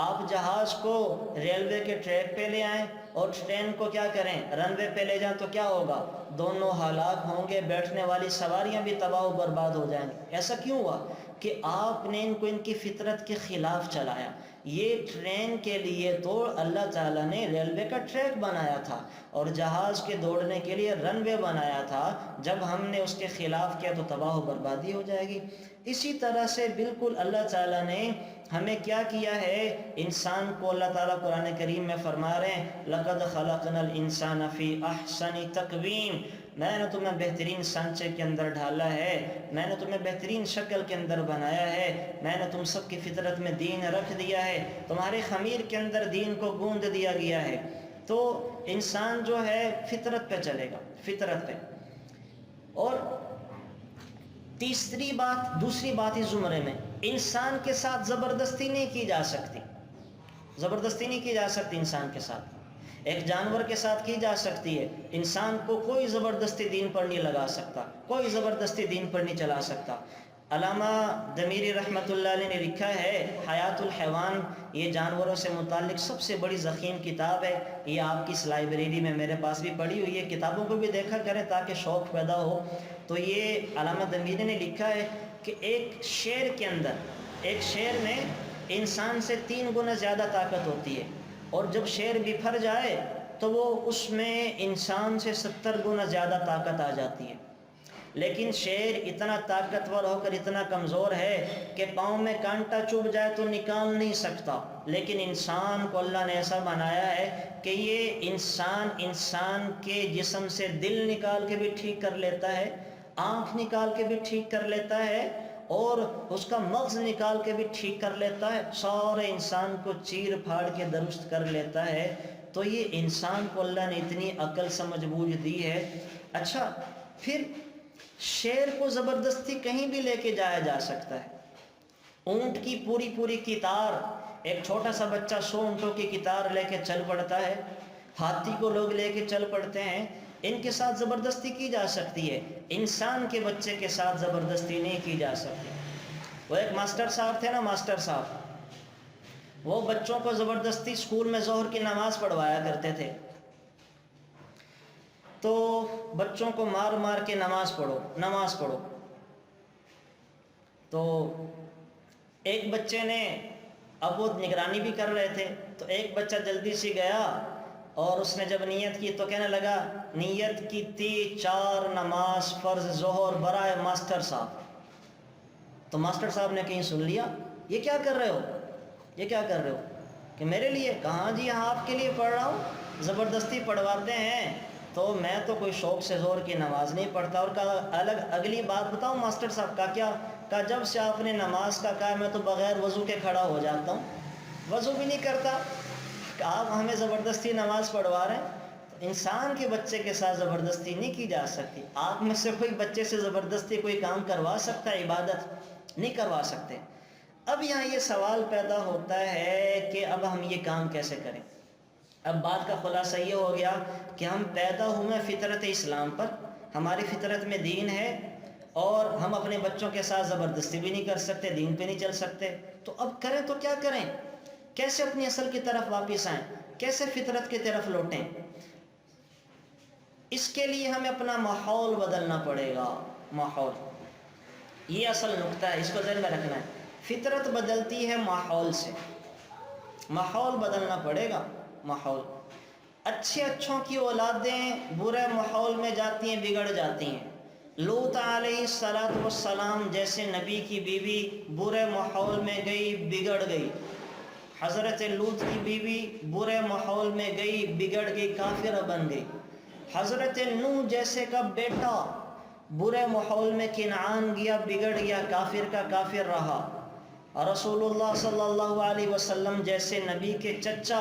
آپ جہاز کو ریلوے کے ٹریک پہ لے آئیں اور ٹرین کو کیا کریں، رن وے پہ لے جائیں، تو کیا ہوگا؟ دونوں ہلاک ہوں گے، بیٹھنے والی سواریاں بھی تباہ و برباد ہو جائیں گے۔ ایسا کیوں ہوا؟ کہ آپ نے ان کو ان کی فطرت کے خلاف چلایا۔ یہ ٹرین کے لیے تو اللہ تعالیٰ نے ریلوے کا ٹریک بنایا تھا اور جہاز کے دوڑنے کے لیے رن وے بنایا تھا۔ جب ہم نے اس کے خلاف کیا تو تباہ و بربادی ہو جائے گی۔ اسی طرح سے بالکل اللہ تعالیٰ نے ہمیں کیا کیا ہے، انسان کو اللہ تعالیٰ قرآن کریم میں فرما رہے ہیں لَقَدْ خَلَقْنَا الْإِنسَانَ فِي أَحْسَنِ تَقْوِيمٍ، میں نے تمہیں بہترین سانچے کے اندر ڈھالا ہے، میں نے تمہیں بہترین شکل کے اندر بنایا ہے، میں نے تم سب کی فطرت میں دین رکھ دیا ہے، تمہارے خمیر کے اندر دین کو گوندھ دیا گیا ہے۔ تو انسان جو ہے فطرت پہ چلے گا، فطرت پہ۔ اور دوسری بات اس زمرے میں، انسان کے ساتھ زبردستی نہیں کی جا سکتی، زبردستی نہیں کی جا سکتی انسان کے ساتھ۔ ایک جانور کے ساتھ کی جا سکتی ہے، انسان کو کوئی زبردستی دین پر نہیں لگا سکتا، کوئی زبردستی دین پر نہیں چلا سکتا۔ علامہ دمیری رحمۃ اللہ علیہ نے لکھا ہے حیات الحیوان، یہ جانوروں سے متعلق سب سے بڑی ضخیم کتاب ہے، یہ آپ کی اس لائبریری میں میرے پاس بھی پڑھی ہوئی ہے، کتابوں کو بھی دیکھا کریں تاکہ شوق پیدا ہو۔ تو یہ علامہ دمیری نے لکھا ہے کہ ایک شیر کے اندر، ایک شیر میں انسان سے 3 گنا زیادہ طاقت ہوتی ہے، اور جب شیر بکھر جائے تو وہ اس میں انسان سے 70 گنا زیادہ طاقت آ جاتی ہے۔ لیکن شیر اتنا طاقتور ہو کر اتنا کمزور ہے کہ پاؤں میں کانٹا چبھ جائے تو نکال نہیں سکتا، لیکن انسان کو اللہ نے ایسا بنایا ہے کہ یہ انسان کے جسم سے دل نکال کے بھی ٹھیک کر لیتا ہے، آنکھ نکال کے بھی ٹھیک کر لیتا ہے، اور اس کا مغز نکال کے بھی ٹھیک کر لیتا ہے، سارے انسان کو چیر پھاڑ کے درست کر لیتا ہے۔ تو یہ انسان کو اللہ نے اتنی عقل سمجھ بوجھ دی ہے۔ اچھا، پھر شیر کو زبردستی کہیں بھی لے کے جایا جا سکتا ہے۔ اونٹ کی پوری قطار، ایک چھوٹا سا بچہ 100 اونٹوں کی قطار لے کے چل پڑتا ہے، ہاتھی کو لوگ لے کے چل پڑتے ہیں، ان کے ساتھ زبردستی کی جا سکتی ہے، انسان کے بچے کے ساتھ زبردستی نہیں کی جا سکتی۔ وہ ایک ماسٹر صاحب تھے نا، ماسٹر صاحب، وہ بچوں کو زبردستی اسکول میں ظہر کی نماز پڑھوایا کرتے تھے۔ تو بچوں کو مار مار کے نماز پڑھو۔ تو ایک بچے نے، اب وہ نگرانی بھی کر رہے تھے، تو ایک بچہ جلدی سے گیا اور اس نے جب نیت کی تو کہنے لگا نیت کی تھی 4 نماز فرض ظہر برائے ماسٹر صاحب۔ تو ماسٹر صاحب نے کہیں سن لیا، یہ کیا کر رہے ہو کہ میرے لیے؟ کہاں جی، ہاں آپ کے لیے پڑھ رہا ہوں، زبردستی پڑھواتے ہیں۔ تو میں تو کوئی شوق سے ظہر کی نماز نہیں پڑھتا۔ اور کہا اگلی بات بتاؤں ماسٹر صاحب کا کیا؟ کہا جب سے آپ نے نماز کا کہا میں تو بغیر وضو کے کھڑا ہو جاتا ہوں، وضو بھی نہیں کرتا، کہ آپ ہمیں زبردستی نماز پڑھوا رہے ہیں۔ تو انسان کے بچے کے ساتھ زبردستی نہیں کی جا سکتی۔ آپ میں سے کوئی بچے سے زبردستی کوئی کام کروا سکتا ہے؟ عبادت نہیں کروا سکتے۔ اب یہاں یہ سوال پیدا ہوتا ہے کہ اب ہم یہ کام کیسے کریں؟ اب بات کا خلاصہ یہ ہو گیا کہ ہم پیدا ہوئے فطرت اسلام پر، ہماری فطرت میں دین ہے، اور ہم اپنے بچوں کے ساتھ زبردستی بھی نہیں کر سکتے، دین پہ نہیں چل سکتے۔ تو اب کریں تو کیا کریں؟ کیسے اپنی اصل کی طرف واپس آئیں؟ کیسے فطرت کی طرف لوٹیں؟ اس کے لیے ہمیں اپنا ماحول بدلنا پڑے گا۔ ماحول، یہ اصل نقطہ ہے، اس کو ذہن میں رکھنا ہے۔ فطرت بدلتی ہے ماحول سے، ماحول بدلنا پڑے گا۔ ماحول، اچھوں کی اولادیں برے ماحول میں جاتی ہیں، بگڑ جاتی ہیں۔ لوط علیہ السلام جیسے نبی کی بیوی برے ماحول میں گئی، بگڑ گئی۔ حضرت لوط کی بیوی برے ماحول میں گئی، بگڑ گئی، کافرہ بن گئی۔ حضرت نوح جیسے کا بیٹا برے ماحول میں کنعان گیا، بگڑ گیا، کافر کا کافر رہا۔ رسول اللہ صلی اللہ علیہ وسلم جیسے نبی کے چچا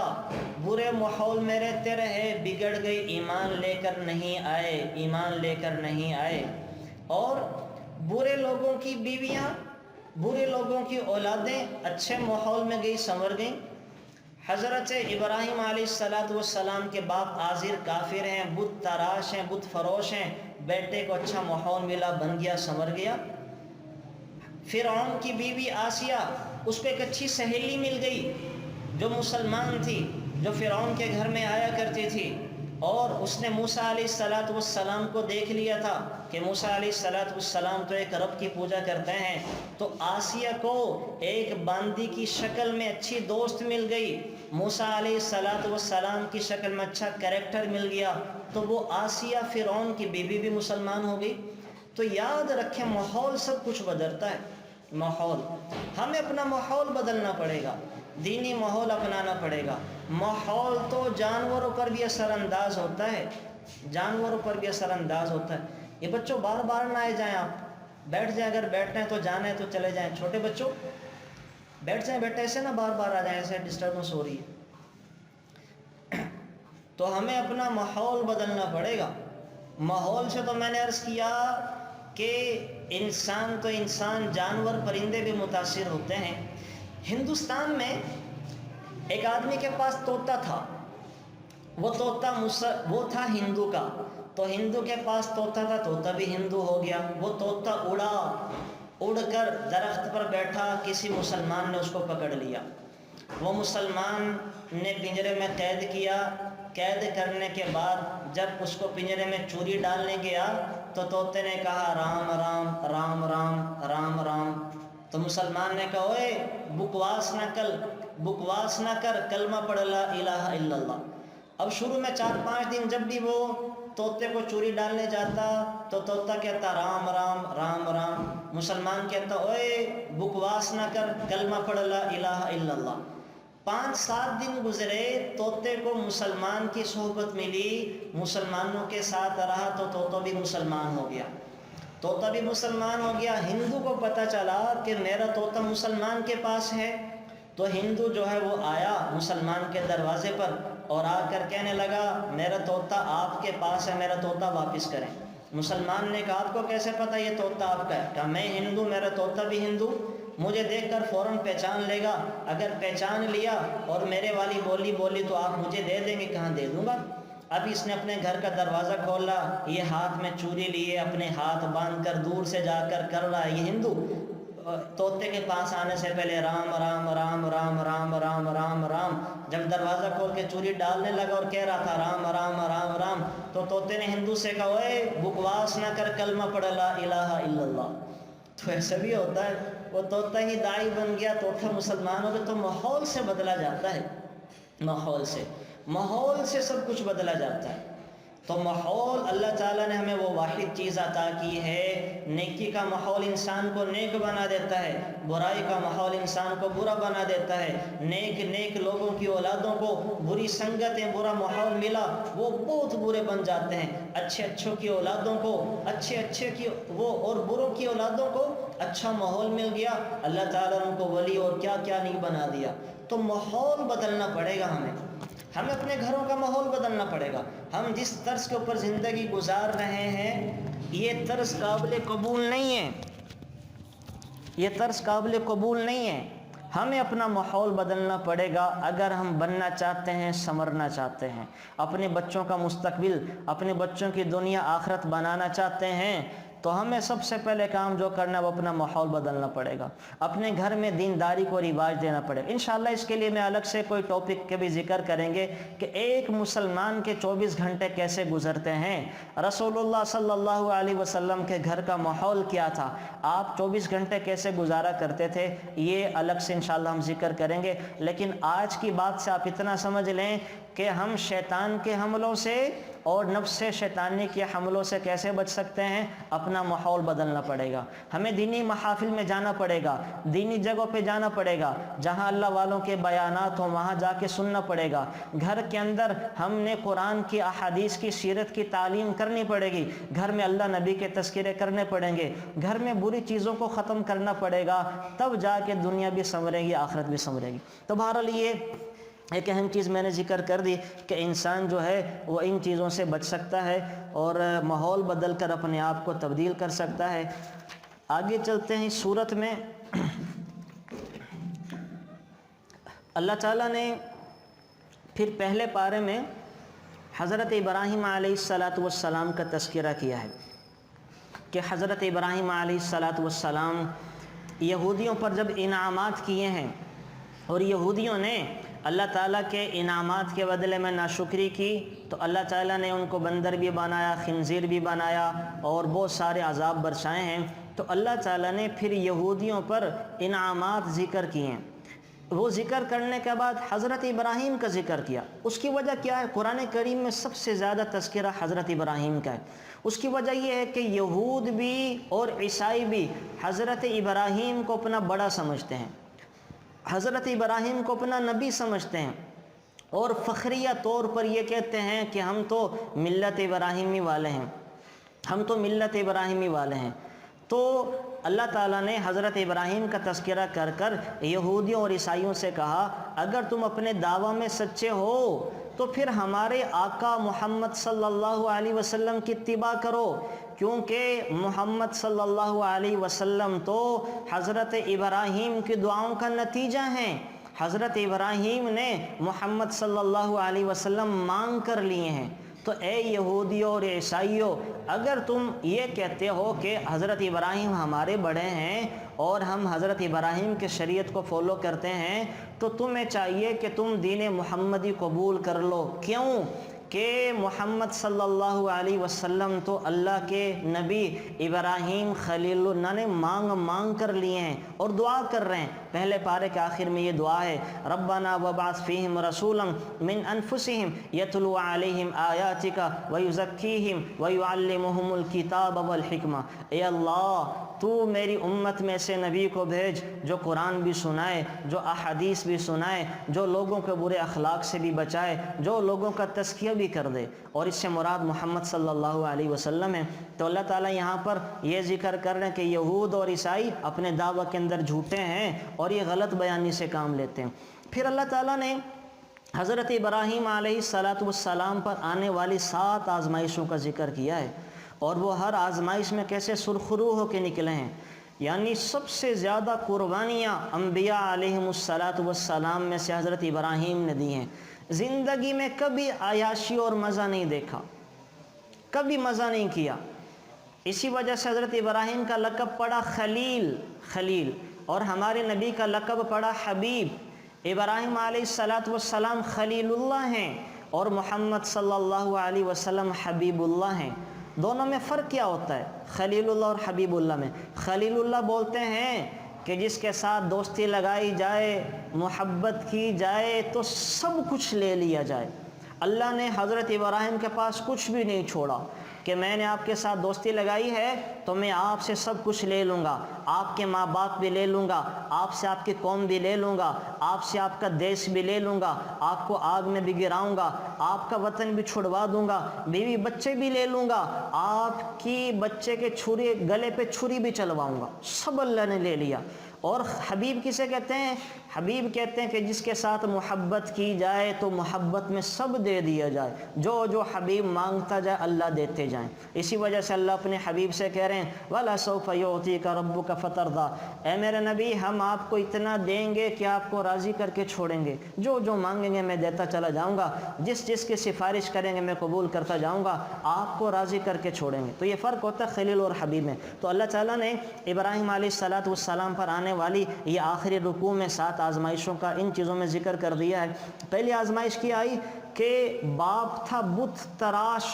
برے ماحول میں رہتے رہے، بگڑ گئے، ایمان لے کر نہیں آئے۔ اور برے لوگوں کی بیویاں، برے لوگوں کی اولادیں اچھے ماحول میں گئی، سنور گئیں۔ حضرت ابراہیم علیہ السلام کے باپ آزر کافر ہیں، بت تراش ہیں، بت فروش ہیں، بیٹے کو اچھا ماحول ملا، بن گیا، سنور گیا۔ فرعون کی بیوی آسیہ، اس کو ایک اچھی سہیلی مل گئی جو مسلمان تھی، جو فرعون کے گھر میں آیا کرتی تھی، اور اس نے موسیٰ علیہ السلام کو دیکھ لیا تھا کہ موسیٰ علیہ السلام تو ایک رب کی پوجا کرتے ہیں۔ تو آسیہ کو ایک باندی کی شکل میں اچھی دوست مل گئی، موسیٰ علیہ السلام کی شکل میں اچھا کریکٹر مل گیا، تو وہ آسیہ فرعون کی بیوی بھی مسلمان ہو گئی۔ تو یاد رکھیں ماحول سب کچھ بدلتا ہے۔ ماحول، ہمیں اپنا ماحول بدلنا پڑے گا، دینی ماحول اپنانا پڑے گا۔ ماحول تو جانوروں پر بھی اثر انداز ہوتا ہے، جانوروں پر بھی اثر انداز ہوتا ہے۔ یہ بچوں بار بار نہ آئے جائیں، آپ بیٹھ جائیں، اگر بیٹھنا ہے تو جانا ہے تو چلے جائیں۔ چھوٹے بچوں بیٹھ جائیں، بیٹھے ایسے نہ بار بار آ جائیں، ایسے ڈسٹربنس ہو رہی ہے۔ تو ہمیں اپنا ماحول بدلنا پڑے گا۔ ماحول سے تو میں نے عرض کیا کہ انسان تو انسان، جانور پرندے بھی متاثر ہوتے ہیں۔ ہندوستان میں ایک آدمی کے پاس طوطا تھا، وہ طوطا وہ تھا ہندو کا، تو ہندو کے پاس طوطا تھا، طوطا بھی ہندو ہو گیا۔ وہ طوطا اڑا، اڑ کر درخت پر بیٹھا، کسی مسلمان نے اس کو پکڑ لیا، وہ مسلمان نے پنجرے میں قید کیا۔ قید کرنے کے بعد جب اس کو پنجرے میں چوری ڈالنے گیا تو طوطے نے کہا رام رام رام رام رام رام۔ تو مسلمان نے کہا اوے بکواس نہ کر، کلمہ پڑھ لا الہ الا اللہ۔ اب شروع میں 4-5 دن جب بھی وہ طوطے کو چوری ڈالنے جاتا تو طوطا کہتا رام رام رام رام، مسلمان کہتا اوے بکواس نہ کر، کلمہ پڑھ لا الہ الا اللہ۔ 5-7 دن گزرے، طوطے کو مسلمان کی صحبت ملی، مسلمانوں کے ساتھ رہا تو طوطا بھی مسلمان ہو گیا، طوطا بھی مسلمان ہو گیا۔ ہندو کو پتہ چلا کہ میرا طوطا مسلمان کے پاس ہے، تو ہندو جو ہے وہ آیا مسلمان کے دروازے پر اور آ کر کہنے لگا میرا طوطا آپ کے پاس ہے، میرا طوطا واپس کریں۔ مسلمان نے کہا آپ کو کیسے پتہ یہ طوطا آپ کا ہے؟ کہا میں ہندو، میرا طوطا بھی ہندو، مجھے دیکھ کر فوراً پہچان لے گا، اگر پہچان لیا اور میرے والی بولی تو آپ مجھے دے دیں گے؟ کہاں دے دوں گا۔ اب اس نے اپنے گھر کا دروازہ کھولا، یہ ہاتھ میں چوری لیے، اپنے ہاتھ باندھ کر دور سے جا کر کر رہا ہے یہ ہندو، طوطے کے پاس آنے سے پہلے رام رام رام رام رام رام رام رام۔ جب دروازہ کھول کے چوری ڈالنے لگا اور کہہ رہا تھا رام رام رام رام، تو طوطے نے ہندو سے کہا اوے بکواس نہ کر، کلمہ پڑھ لا الہ الا اللہ۔ تو ایسا بھی ہوتا ہے، وہ طوطا ہی داعی بن گیا، طوطا مسلمان ہو گیا۔ تو ماحول سے بدلا جاتا ہے، ماحول سے سب کچھ بدلا جاتا ہے۔ تو ماحول، اللہ تعالیٰ نے ہمیں وہ واحد چیز عطا کی ہے، نیکی کا ماحول انسان کو نیک بنا دیتا ہے، برائی کا ماحول انسان کو برا بنا دیتا ہے۔ نیک لوگوں کی اولادوں کو بری سنگتیں، برا ماحول ملا، وہ بہت برے بن جاتے ہیں۔ اچھوں کی اولادوں کو اور بروں کی اولادوں کو اچھا ماحول مل گیا، اللہ تعالیٰ نے ان کو ولی اور کیا کیا نہیں بنا دیا۔ تو ماحول بدلنا پڑے گا، ہمیں اپنے گھروں کا ماحول بدلنا پڑے گا۔ ہم جس طرز کے اوپر زندگی گزار رہے ہیں یہ طرز قابل قبول نہیں ہے، یہ طرز قابل قبول نہیں ہے۔ ہمیں اپنا ماحول بدلنا پڑے گا اگر ہم بننا چاہتے ہیں، سنورنا چاہتے ہیں، اپنے بچوں کا مستقبل، اپنے بچوں کی دنیا آخرت بنانا چاہتے ہیں، تو ہمیں سب سے پہلے کام جو کرنا ہے وہ اپنا ماحول بدلنا پڑے گا، اپنے گھر میں دینداری کو رواج دینا پڑے گا۔ انشاءاللہ اس کے لیے میں الگ سے کوئی ٹاپک کے بھی ذکر کریں گے کہ ایک مسلمان کے 24 گھنٹے کیسے گزرتے ہیں، رسول اللہ صلی اللہ علیہ وسلم کے گھر کا ماحول کیا تھا، آپ 24 گھنٹے کیسے گزارا کرتے تھے، یہ الگ سے انشاءاللہ ہم ذکر کریں گے۔ لیکن آج کی بات سے آپ اتنا سمجھ لیں کہ ہم شیطان کے حملوں سے اور نفس شیطانی کے حملوں سے کیسے بچ سکتے ہیں۔ اپنا ماحول بدلنا پڑے گا، ہمیں دینی محافل میں جانا پڑے گا، دینی جگہوں پہ جانا پڑے گا، جہاں اللہ والوں کے بیانات ہوں وہاں جا کے سننا پڑے گا۔ گھر کے اندر ہم نے قرآن کی، احادیث کی، سیرت کی تعلیم کرنی پڑے گی، گھر میں اللہ نبی کے تذکرے کرنے پڑیں گے، گھر میں بری چیزوں کو ختم کرنا پڑے گا، تب جا کے دنیا بھی سنورے گی، آخرت بھی سنورے گی۔ تو بہرحال یہ ایک اہم چیز میں نے ذکر کر دی کہ انسان جو ہے وہ ان چیزوں سے بچ سکتا ہے اور ماحول بدل کر اپنے آپ کو تبدیل کر سکتا ہے۔ آگے چلتے ہیں اس صورت میں۔ اللہ تعالیٰ نے پھر پہلے پارے میں حضرت ابراہیم علیہ السلام کا تذکرہ کیا ہے کہ حضرت ابراہیم علیہ السلام یہودیوں پر جب انعامات کیے ہیں اور یہودیوں نے اللہ تعالیٰ کے انعامات کے بدلے میں ناشکری کی تو اللہ تعالیٰ نے ان کو بندر بھی بنایا، خنزیر بھی بنایا اور بہت سارے عذاب برسائے ہیں۔ تو اللہ تعالیٰ نے پھر یہودیوں پر انعامات ذکر کیے ہیں۔ وہ ذکر کرنے کے بعد حضرت ابراہیم کا ذکر کیا۔ اس کی وجہ کیا ہے؟ قرآن کریم میں سب سے زیادہ تذکرہ حضرت ابراہیم کا ہے۔ اس کی وجہ یہ ہے کہ یہود بھی اور عیسائی بھی حضرت ابراہیم کو اپنا بڑا سمجھتے ہیں، حضرت ابراہیم کو اپنا نبی سمجھتے ہیں اور فخریہ طور پر یہ کہتے ہیں کہ ہم تو ملت ابراہیمی والے ہیں، ہم تو ملت ابراہیمی والے ہیں۔ تو اللہ تعالیٰ نے حضرت ابراہیم کا تذکرہ کر کر یہودیوں اور عیسائیوں سے کہا اگر تم اپنے دعویٰ میں سچے ہو تو پھر ہمارے آقا محمد صلی اللہ علیہ وسلم کی اتباع کرو، کیونکہ محمد صلی اللہ علیہ وسلم تو حضرت ابراہیم کی دعاؤں کا نتیجہ ہیں۔ حضرت ابراہیم نے محمد صلی اللہ علیہ وسلم مانگ کر لیے ہیں۔ تو اے یہودیوں اور عیسائیوں، اگر تم یہ کہتے ہو کہ حضرت ابراہیم ہمارے بڑے ہیں اور ہم حضرت ابراہیم کے شریعت کو فالو کرتے ہیں تو تمہیں چاہیے کہ تم دین محمدی قبول کر لو۔ کیوں کہ محمد صلی اللہ علیہ وسلم تو اللہ کے نبی ابراہیم خلیل اللہ نے مانگ کر لیے ہیں اور دعا کر رہے ہیں۔ پہلے پارے کے آخر میں یہ دعا ہے ربنا وبعث فیہم رسولا من انفسہم یتلو علیہم آیاتک ویزکیہم ویعلمہم الکتاب والحکمہ۔ اے اللہ تو میری امت میں سے نبی کو بھیج جو قرآن بھی سنائے، جو احادیث بھی سنائے، جو لوگوں کے برے اخلاق سے بھی بچائے، جو لوگوں کا تزکیہ بھی کر دے، اور اس سے مراد محمد صلی اللہ علیہ وسلم ہے۔ تو اللہ تعالیٰ یہاں پر یہ ذکر کر رہے ہیں کہ یہود اور عیسائی اپنے دعویٰ کے اندر جھوٹے ہیں اور یہ غلط بیانی سے کام لیتے ہیں۔ پھر اللہ تعالیٰ نے حضرت ابراہیم علیہ السلام پر آنے والی 7 آزمائشوں کا ذکر کیا ہے اور وہ ہر آزمائش میں کیسے سرخرو ہو کے نکلے ہیں۔ یعنی سب سے زیادہ قربانیاں انبیاء علیہم السلام میں سے حضرت ابراہیم نے دی ہیں۔ زندگی میں کبھی عیاشی اور مزہ نہیں دیکھا، کبھی مزہ نہیں کیا۔ اسی وجہ سے حضرت ابراہیم کا لقب پڑا خلیل اور ہمارے نبی کا لقب پڑا حبیب۔ ابراہیم علیہ السلام خلیل اللہ ہیں اور محمد صلی اللہ علیہ وسلم حبیب اللہ ہیں۔ دونوں میں فرق کیا ہوتا ہے خلیل اللہ اور حبیب اللہ میں؟ خلیل اللہ بولتے ہیں کہ جس کے ساتھ دوستی لگائی جائے، محبت کی جائے تو سب کچھ لے لیا جائے۔ اللہ نے حضرت ابراہیم کے پاس کچھ بھی نہیں چھوڑا کہ میں نے آپ کے ساتھ دوستی لگائی ہے تو میں آپ سے سب کچھ لے لوں گا، آپ کے ماں باپ بھی لے لوں گا، آپ سے آپ کی قوم بھی لے لوں گا، آپ سے آپ کا دیش بھی لے لوں گا، آپ کو آگ میں بھی گراؤں گا، آپ کا وطن بھی چھڑوا دوں گا، بیوی بچے بھی لے لوں گا، آپ کی بچے کے گلے پہ چھری بھی چلواؤں گا۔ سب اللہ نے لے لیا۔ اور حبیب کسے کہتے ہیں؟ حبیب کہتے ہیں کہ جس کے ساتھ محبت کی جائے تو محبت میں سب دے دیا جائے، جو حبیب مانگتا جائے اللہ دیتے جائیں۔ اسی وجہ سے اللہ اپنے حبیب سے کہہ رہے ہیں وَلَسَوْفَ يُعْطِيكَ رَبُّكَ فَتَرْضَىٰ، اے میرے نبی ہم آپ کو اتنا دیں گے کہ آپ کو راضی کر کے چھوڑیں گے، جو مانگیں گے میں دیتا چلا جاؤں گا، جس کی سفارش کریں گے میں قبول کرتا جاؤں گا، آپ کو راضی کر کے چھوڑیں گے۔ تو یہ فرق ہوتا ہے خلیل اور حبیب میں۔ تو اللہ تعالیٰ نے ابراہیم علیہ السلام پر آنے والی یہ آخری رکوع میں 7 آزمائشوں کا ان چیزوں میں ذکر کر دیا ہے۔ پہلی آزمائش کی آئی کہ باپ تھا بت تراش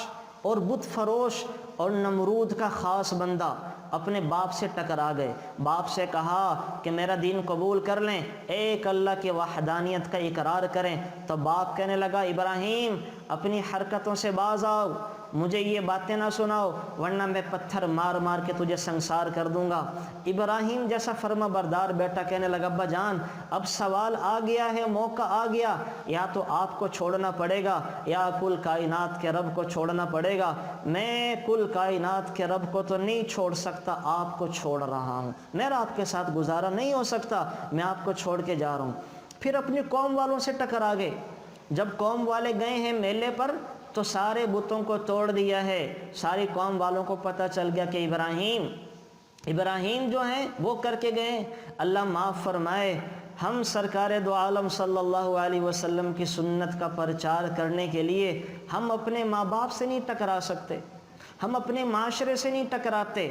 اور بت فروش اور نمرود کا خاص بندہ، اپنے باپ سے ٹکرا گئے۔ باپ سے کہا کہ میرا دین قبول کر لیں، ایک اللہ کی وحدانیت کا اقرار کریں۔ تو باپ کہنے لگا ابراہیم اپنی حرکتوں سے باز آؤ، مجھے یہ باتیں نہ سناؤ ورنہ میں پتھر مار کے تجھے سنسار کر دوں گا۔ ابراہیم جیسا فرما بردار بیٹا کہنے لگا ابا جان اب سوال آ گیا ہے، موقع آ گیا، یا تو آپ کو چھوڑنا پڑے گا یا کل کائنات کے رب کو چھوڑنا پڑے گا۔ میں کل کائنات کے رب کو تو نہیں چھوڑ سکتا، آپ کو چھوڑ رہا ہوں، میرا آپ کے ساتھ گزارا نہیں ہو سکتا، میں آپ کو چھوڑ کے جا رہا ہوں۔ پھر اپنی قوم والوں سے ٹکرا گئے. جب قوم والے گئے ہیں میلے پر تو سارے بتوں کو توڑ دیا ہے. ساری قوم والوں کو پتہ چل گیا کہ ابراہیم جو ہیں وہ کر کے گئے. اللہ معاف فرمائے، ہم سرکار دو عالم صلی اللہ علیہ وسلم کی سنت کا پرچار کرنے کے لیے ہم اپنے ماں باپ سے نہیں ٹکرا سکتے، ہم اپنے معاشرے سے نہیں ٹکراتے،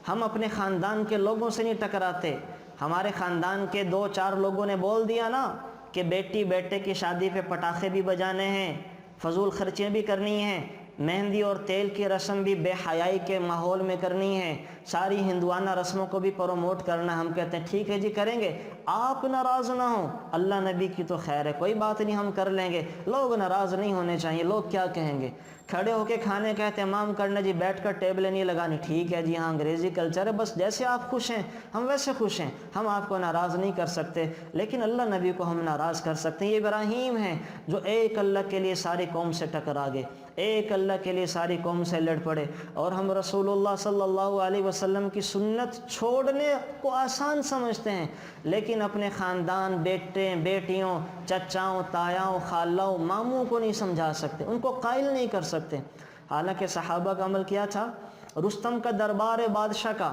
ہم اپنے خاندان کے لوگوں سے نہیں ٹکراتے. ہمارے خاندان کے 2-4 لوگوں نے بول دیا نا کہ بیٹی بیٹے کی شادی پہ پٹاخے بھی بجانے ہیں، فضول خرچیاں بھی کرنی ہیں، مہندی اور تیل کی رسم بھی بے حیائی کے ماحول میں کرنی ہے، ساری ہندوانہ رسموں کو بھی پروموٹ کرنا. ہم کہتے ہیں ٹھیک ہے جی کریں گے، آپ ناراض نہ ہوں، اللہ نبی کی تو خیر ہے، کوئی بات نہیں ہم کر لیں گے. لوگ ناراض نہیں ہونے چاہیے، لوگ کیا کہیں گے. کھڑے ہو کے کھانے کا اہتمام کرنا جی، بیٹھ کر ٹیبلیں نہیں لگانی، ٹھیک ہے جی ہاں انگریزی کلچر ہے، بس جیسے آپ خوش ہیں ہم ویسے خوش ہیں، ہم آپ کو ناراض نہیں کر سکتے، لیکن اللہ نبی کو ہم ناراض کر سکتے ہیں. یہ ابراہیم ہیں جو ایک اللہ کے لیے ساری قوم سے ٹکرا گئے، ایک اللہ کے لیے ساری قوم سے لڑ پڑے. اور ہم رسول اللہ صلی اللہ علیہ وسلم کی سنت چھوڑنے کو آسان سمجھتے ہیں، لیکن اپنے خاندان، بیٹے بیٹیوں، چچاؤں، تایاؤں، خالاؤں، ماموں کو نہیں سمجھا سکتے، ان کو قائل نہیں کر سکتے. حالانکہ صحابہ کا عمل کیا تھا؟ رستم کا دربار بادشاہ کا،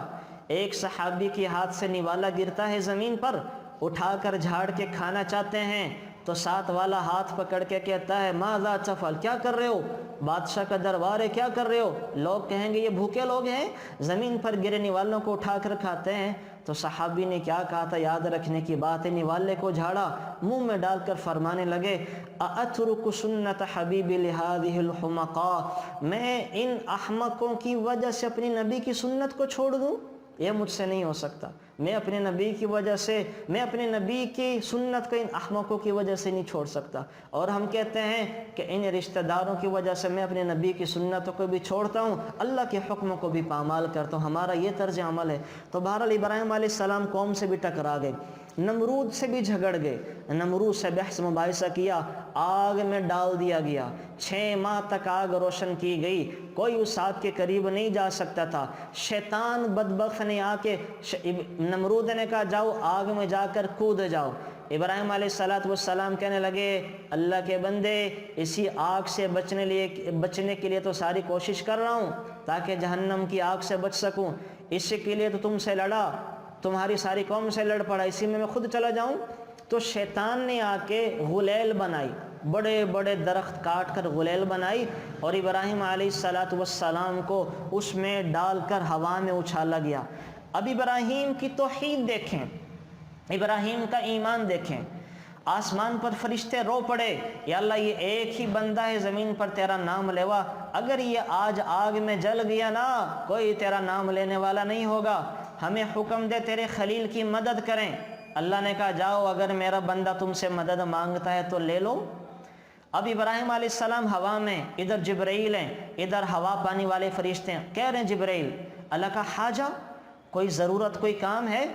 ایک صحابی کے ہاتھ سے نوالا گرتا ہے زمین پر، اٹھا کر جھاڑ کے کھانا چاہتے ہیں تو ساتھ والا ہاتھ پکڑ کے کہتا ہے ماذا تفعل، کیا کر رہے ہو؟ بادشاہ کا دربار ہے، کیا کر رہے ہو؟ لوگ کہیں گے یہ بھوکے لوگ ہیں، زمین پر گرے نوالوں کو اٹھا کر کھاتے ہیں. تو صحابی نے کیا کہا تھا؟ یاد رکھنے کی بات ہے. نوالے کو جھاڑا، منہ میں ڈال کر فرمانے لگے اَأَتْرُكُ سُنَّةَ حَبِيبِ لِهَذِهِ الْحُمَقَاءِ، میں ان احمقوں کی وجہ سے اپنی نبی کی سنت کو چھوڑ دوں؟ یہ مجھ سے نہیں ہو سکتا. میں اپنے نبی کی وجہ سے، میں اپنے نبی کی سنت کو ان احمقوں کی وجہ سے نہیں چھوڑ سکتا. اور ہم کہتے ہیں کہ ان رشتہ داروں کی وجہ سے میں اپنے نبی کی سنتوں کو بھی چھوڑتا ہوں، اللہ کے حکموں کو بھی پامال کرتا ہوں. ہمارا یہ طرز عمل ہے. تو بہرحال ابراہیم علیہ السلام قوم سے بھی ٹکرا گئے، نمرود سے بھی جھگڑ گئے، نمرود سے بحث مباحثہ کیا، آگ میں ڈال دیا گیا، 6 ماہ تک آگ روشن کی گئی، کوئی اس آگ کے قریب نہیں جا سکتا تھا. شیطان بدبخت نے آ کے نمرود نے کہا جاؤ آگ میں جا کر کود جاؤ. ابراہیم علیہ السلام کہنے لگے اللہ کے بندے، اسی آگ سے بچنے کے لیے تو ساری کوشش کر رہا ہوں تاکہ جہنم کی آگ سے بچ سکوں، اس کے لیے تو تم سے لڑا، تمہاری ساری قوم سے لڑ پڑا، اسی میں خود چلا جاؤں. تو شیطان نے آ کے غلیل بنائی، بڑے بڑے درخت کاٹ کر غلیل بنائی اور ابراہیم علیہ السلام کو اس میں ڈال کر ہوا میں اچھالا گیا. اب ابراہیم کی توحید دیکھیں، ابراہیم کا ایمان دیکھیں. آسمان پر فرشتے رو پڑے یا اللہ یہ ایک ہی بندہ ہے زمین پر تیرا نام لیوا، اگر یہ آج آگ میں جل گیا نا کوئی تیرا نام لینے والا نہیں ہوگا، ہمیں حکم دے تیرے خلیل کی مدد کریں. اللہ نے کہا جاؤ اگر میرا بندہ تم سے مدد مانگتا ہے تو لے لو. اب ابراہیم علیہ السلام ہوا میں، ادھر جبرائیل ہیں، ادھر ہوا پانی والے فرشتے ہیں. کہہ رہے ہیں جبرائیل اللہ کا حاجہ، کوئی ضرورت کوئی کام ہے؟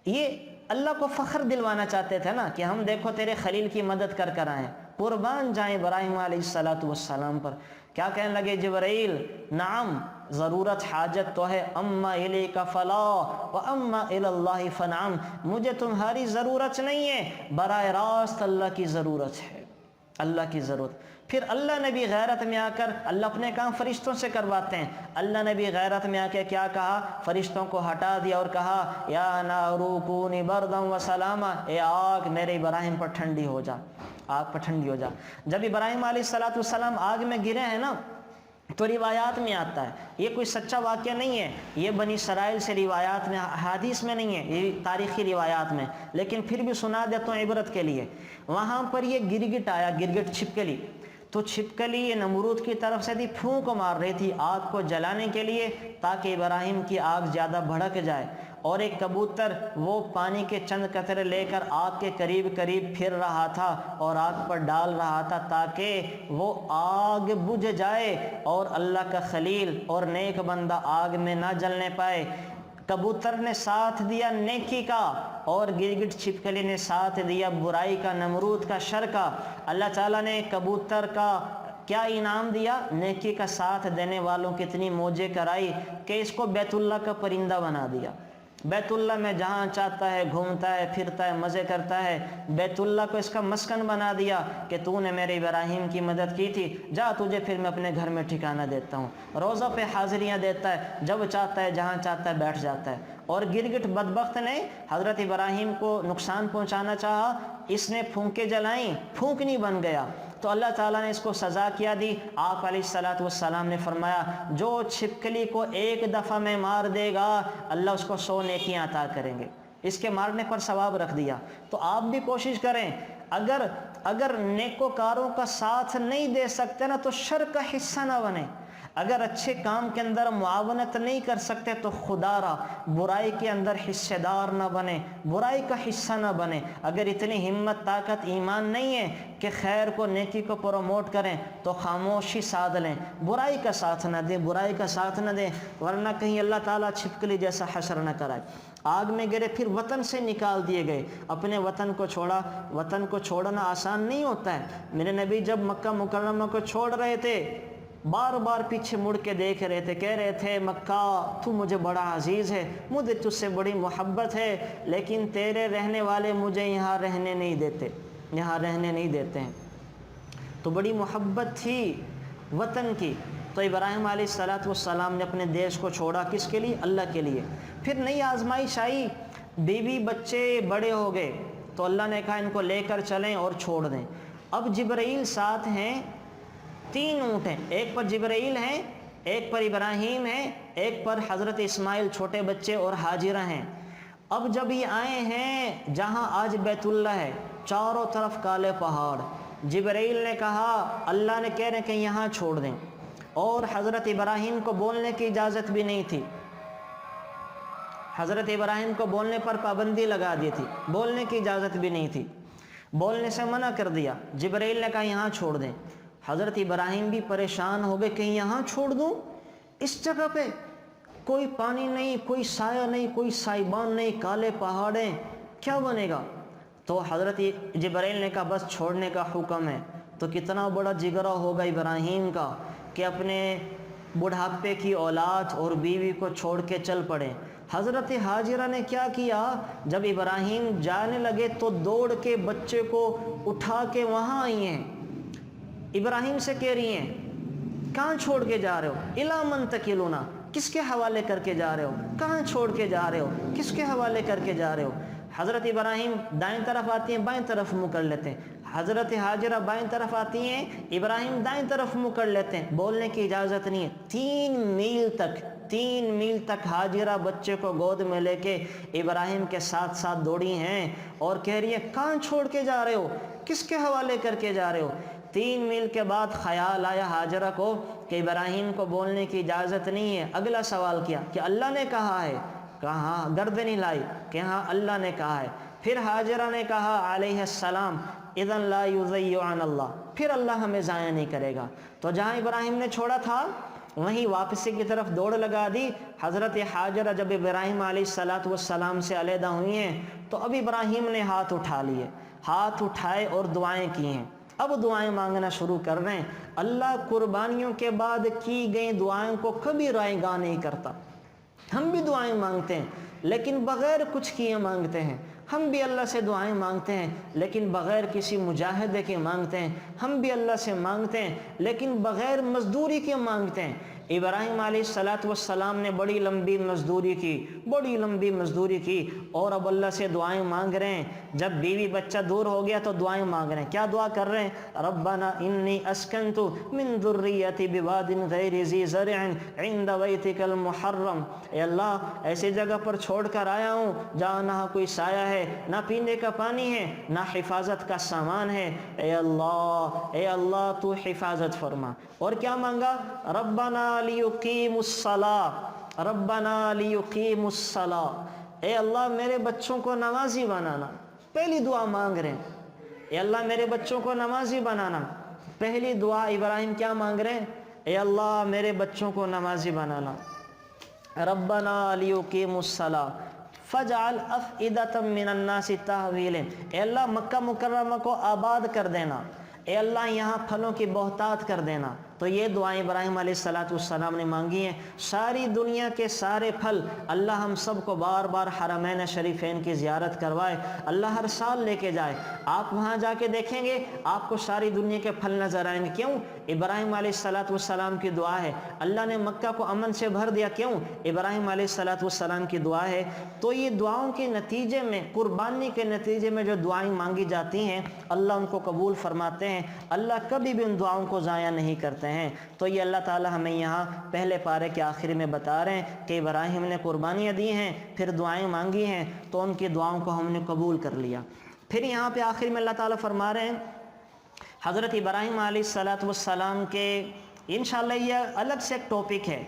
یہ اللہ کو فخر دلوانا چاہتے تھے نا کہ ہم دیکھو تیرے خلیل کی مدد کر کر آئیں. قربان جائیں ابراہیم علیہ السلام پر. کیا کہنے لگے جبرائیل؟ نعم ضرورت حاجت تو ہے، اما الیک فلا و اما الی اللہ فنعم، مجھے تمہاری ضرورت نہیں ہے، براہ راست اللہ کی ضرورت ہے، اللہ کی ضرورت. پھر اللہ نے بھی غیرت میں آ کر، اللہ اپنے کام فرشتوں سے کرواتے ہیں، اللہ نے بھی غیرت میں آ کے کیا کہا؟ فرشتوں کو ہٹا دیا اور کہا یا نار کونی بردا و سلاما، اے آگ میرے ابراہیم پر ٹھنڈی ہو جا، آگ پر ٹھنڈی ہو جا. جب ابراہیم علیہ السلام آگ میں گرے ہیں نا تو روایات میں آتا ہے، یہ کوئی سچا واقعہ نہیں ہے، یہ بنی اسرائیل سے روایات میں، حدیث میں نہیں ہے، یہ تاریخی روایات میں، لیکن پھر بھی سنا دیتا ہوں عبرت کے لیے. وہاں پر یہ گرگٹ آیا، گرگٹ چھپکلی، تو چھپکلی یہ نمرود کی طرف سے تھی، پھونک مار رہی تھی آگ کو جلانے کے لیے تاکہ ابراہیم کی آگ زیادہ بھڑک جائے. اور ایک کبوتر وہ پانی کے چند قطرے لے کر آگ کے قریب قریب پھر رہا تھا اور آگ پر ڈال رہا تھا تاکہ وہ آگ بجھ جائے اور اللہ کا خلیل اور نیک بندہ آگ میں نہ جلنے پائے. کبوتر نے ساتھ دیا نیکی کا اور گرگٹ چھپکلی نے ساتھ دیا برائی کا، نمرود کا، شر کا. اللہ تعالیٰ نے کبوتر کا کیا انعام دیا؟ نیکی کا ساتھ دینے والوں کی اتنی موجیں کرائی کہ اس کو بیت اللہ کا پرندہ بنا دیا. بیت اللہ میں جہاں چاہتا ہے گھومتا ہے، پھرتا ہے، مزے کرتا ہے۔ بیت اللہ کو اس کا مسکن بنا دیا کہ تو نے میرے ابراہیم کی مدد کی تھی، جا تجھے پھر میں اپنے گھر میں ٹھکانہ دیتا ہوں۔ روزہ پہ حاضریاں دیتا ہے، جب چاہتا ہے جہاں چاہتا ہے بیٹھ جاتا ہے۔ اور گرگٹ بدبخت نے حضرت ابراہیم کو نقصان پہنچانا چاہا، اس نے پھونکے جلائیں، پھونکنی بن گیا، تو اللہ تعالیٰ نے اس کو سزا کیا دی۔ آپ علیہ السلام نے فرمایا جو چھپکلی کو ایک دفعہ میں مار دے گا اللہ اس کو 100 نیکیاں عطا کریں گے، اس کے مارنے پر ثواب رکھ دیا۔ تو آپ بھی کوشش کریں، اگر نیکوکاروں کا ساتھ نہیں دے سکتے نا تو شر کا حصہ نہ بنے، اگر اچھے کام کے اندر معاونت نہیں کر سکتے تو خدا را برائی کے اندر حصے دار نہ بنے، برائی کا حصہ نہ بنے۔ اگر اتنی ہمت، طاقت، ایمان نہیں ہے کہ خیر کو، نیکی کو پروموٹ کریں تو خاموشی ساتھ لیں، برائی کا ساتھ نہ دیں، برائی کا ساتھ نہ دیں، ورنہ کہیں اللہ تعالیٰ چھپکلی جیسا حشر نہ کرائے۔ آگ میں گرے، پھر وطن سے نکال دیے گئے، اپنے وطن کو چھوڑا۔ وطن کو چھوڑنا آسان نہیں ہوتا ہے۔ میرے نبی جب مکہ مکرمہ کو چھوڑ رہے تھے بار بار پیچھے مڑ کے دیکھ رہے تھے، کہہ رہے تھے مکہ تو مجھے بڑا عزیز ہے، مجھے تجھ سے بڑی محبت ہے، لیکن تیرے رہنے والے مجھے یہاں رہنے نہیں دیتے، یہاں رہنے نہیں دیتے ہیں۔ تو بڑی محبت تھی وطن کی، تو ابراہیم علیہ السلام نے اپنے دیش کو چھوڑا، کس کے لیے؟ اللہ کے لیے۔ پھر نئی آزمائش آئی، بیوی بچے بڑے ہو گئے، تو اللہ نے کہا ان کو لے کر چلیں اور چھوڑ دیں۔ اب جبرائیل ساتھ ہیں، 3 اونٹ ہیں، ایک پر جبرائیل ہیں، ایک پر ابراہیم ہیں، ایک پر حضرت اسماعیل چھوٹے بچے اور حاجرہ ہیں۔ اب جب یہ آئے ہیں جہاں آج بیت اللہ ہے، چاروں طرف کالے پہاڑ، جبرائیل نے کہا، اللہ نے کہہ رہے کہ یہاں چھوڑ دیں، اور حضرت ابراہیم کو بولنے کی اجازت بھی نہیں تھی، حضرت ابراہیم کو بولنے پر پابندی لگا دی تھی، بولنے کی اجازت بھی نہیں تھی، بولنے سے منع کر دیا۔ جبرائیل نے کہا یہاں چھوڑ دیں۔ حضرت ابراہیم بھی پریشان ہو گئے، کہیں یہاں چھوڑ دوں، اس جگہ پہ کوئی پانی نہیں، کوئی سایہ نہیں، کوئی سائبان نہیں، کالے پہاڑیں، کیا بنے گا؟ تو حضرت جبرائیل نے کہا بس چھوڑنے کا حکم ہے۔ تو کتنا بڑا جگرہ ہوگا ابراہیم کا کہ اپنے بڑھاپے کی اولاد اور بیوی کو چھوڑ کے چل پڑے۔ حضرت حاجرہ نے کیا کیا، جب ابراہیم جانے لگے تو دوڑ کے بچے کو اٹھا کے وہاں آئی ہیں، ابراہیم سے کہہ رہی ہیں کہاں چھوڑ کے جا رہے ہو؟ الا من تکلونا، کس کے حوالے کر کے جا رہے ہو؟ کہاں چھوڑ کے جا رہے ہو؟ کس کے حوالے کر کے جا رہے ہو؟ حضرت ابراہیم دائیں طرف آتی ہیں، بائیں طرف منہ کر لیتے ہیں، حضرت حاجرہ بائیں طرف آتی ہیں، ابراہیم دائیں طرف منہ کر لیتے ہیں، بولنے کی اجازت نہیں ہے۔ 3 میل تک حاجرہ بچے کو گود میں لے کے ابراہیم کے ساتھ ساتھ دوڑی ہیں اور کہہ رہی ہے کہاں چھوڑ کے جا رہے ہو؟ کس کے حوالے کر کے جا رہے ہو؟ 3 میل کے بعد خیال آیا حاجرہ کو کہ ابراہیم کو بولنے کی اجازت نہیں ہے۔ اگلا سوال کیا کہ اللہ نے کہا ہے؟ کہا، گردن ہلائی کہ ہاں اللہ نے کہا ہے۔ پھر حاجرہ نے کہا علیہ السلام اذن لا یضیع عن اللہ، پھر اللہ ہمیں ضائع نہیں کرے گا۔ تو جہاں ابراہیم نے چھوڑا تھا وہیں واپسی کی طرف دوڑ لگا دی۔ حضرت حاجرہ جب ابراہیم علیہ السلام سے علیحدہ ہوئی ہیں تو اب ابراہیم نے ہاتھ اٹھا لیے، ہاتھ اٹھائے اور دعائیں کی ہیں۔ اب دعائیں مانگنا شروع کر رہے ہیں۔ اللہ قربانیوں کے بعد کی گئی دعائیں کو کبھی رائے گاہ نہیں کرتا۔ ہم بھی دعائیں مانگتے ہیں لیکن بغیر کچھ کیے مانگتے ہیں، ہم بھی اللہ سے دعائیں مانگتے ہیں لیکن بغیر کسی مجاہدے کے مانگتے ہیں، ہم بھی اللہ سے مانگتے ہیں لیکن بغیر مزدوری کے مانگتے ہیں۔ ابراہیم علیہ السلام نے بڑی لمبی مزدوری کی اور اب اللہ سے دعائیں مانگ رہے ہیں۔ جب بیوی بچہ دور ہو گیا تو دعائیں مانگ رہے ہیں۔ کیا دعا کر رہے ہیں؟ ربنا انی اسکنت من ذریتی بواد غیر ذی زرع عند بیتک المحرم، اے اللہ ایسی جگہ پر چھوڑ کر آیا ہوں جہاں نہ کوئی سایہ ہے، نہ پینے کا پانی ہے، نہ حفاظت کا سامان ہے، اے اللہ تو حفاظت فرما۔ اور کیا مانگا؟ ربنا لیقیموا الصلاۃ، ربنا لیقیموا الصلاۃ، اے اللہ میرے بچوں کو نمازی بنانا۔ پہلی دعا مانگ رہے ہیں اے اللہ میرے بچوں کو نمازی بنانا۔ پہلی دعا ابراہیم کیا مانگ رہے ہیں؟ اے اللہ میرے بچوں کو نمازی بنانا۔ ربنا لیقیموا الصلاۃ فاجعل افئدۃ من الناس تہوی الیہم، اے اللہ مکہ مکرمہ کو آباد کر دینا، اے اللہ یہاں پھلوں کی بہتات کر دینا، تو یہ دعائیں ابراہیم علیہ السلام نے مانگی ہیں۔ ساری دنیا کے سارے پھل اللہ ہم سب کو بار بار حرمین شریفین کی زیارت کروائے، اللہ ہر سال لے کے جائے۔ آپ وہاں جا کے دیکھیں گے آپ کو ساری دنیا کے پھل نظر آئیں گے۔ کیوں؟ ابراہیم علیہ السلام کی دعا ہے۔ اللہ نے مکہ کو امن سے بھر دیا، کیوں؟ ابراہیم علیہ السلام کی دعا ہے۔ تو یہ دعاؤں کے نتیجے میں، قربانی کے نتیجے میں جو دعائیں مانگی جاتی ہیں اللہ ان کو قبول فرماتے ہیں، اللہ کبھی بھی ان دعاؤں کو ضائع نہیں کرتے ہیں۔ تو یہ اللہ تعالی ہمیں یہاں پہلے پارے کے آخر میں بتا رہے ہیں کہ ابراہیم نے قربانیاں دی ہیں، پھر دعائیں مانگی ہیں، تو ان کی دعاؤں کو ہم نے قبول کر لیا۔ پھر یہاں پہ آخر میں اللہ تعالیٰ فرما رہے ہیں حضرت ابراہیم علیہ السلام کے، انشاءاللہ یہ الگ سے ایک ٹاپک ہے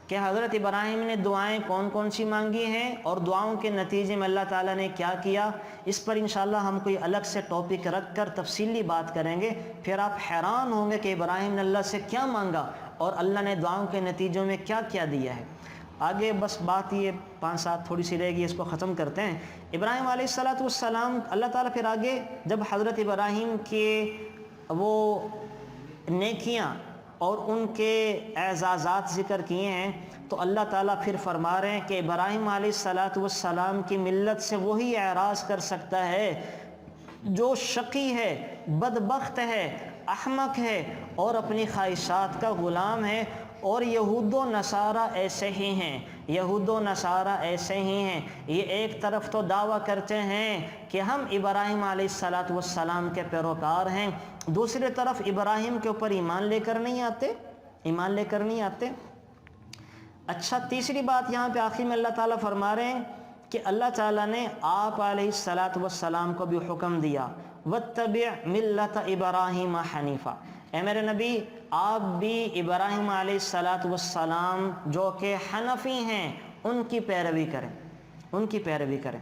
کہ حضرت ابراہیم نے دعائیں کون کون سی مانگی ہیں اور دعاؤں کے نتیجے میں اللہ تعالیٰ نے کیا کیا۔ اس پر انشاءاللہ ہم کوئی الگ سے ٹاپک رکھ کر تفصیلی بات کریں گے، پھر آپ حیران ہوں گے کہ ابراہیم نے اللہ سے کیا مانگا اور اللہ نے دعاؤں کے نتیجوں میں کیا کیا دیا ہے۔ آگے بس بات یہ 5-7 تھوڑی سی رہے گی، اس کو ختم کرتے ہیں۔ ابراہیم علیہ السلام، اللہ تعالیٰ پھر آگے جب حضرت ابراہیم کے وہ نیکیاں اور ان کے اعزازات ذکر کیے ہیں تو اللہ تعالیٰ پھر فرما رہے ہیں کہ ابراہیم علیہ السلام کی ملت سے وہی اعراض کر سکتا ہے جو شقی ہے، بدبخت ہے، احمق ہے اور اپنی خواہشات کا غلام ہے۔ اور یہود و نصارہ ایسے ہی ہیں، یہود و نصارہ ایسے ہی ہیں، یہ ایک طرف تو دعویٰ کرتے ہیں کہ ہم ابراہیم علیہ السلام کے پیروکار ہیں، دوسری طرف ابراہیم کے اوپر ایمان لے کر نہیں آتے۔ اچھا، تیسری بات یہاں پہ آخر میں اللہ تعالیٰ فرما رہے ہیں کہ اللہ تعالیٰ نے آپ علیہ السلام کو بھی حکم دیا وَاتَّبِعْ مِلَّةَ إِبْرَاهِيمَ حَنِيفًا، اے میرے نبی آپ بھی ابراہیم علیہ السلام جو کہ حنفی ہیں ان کی پیروی کریں۔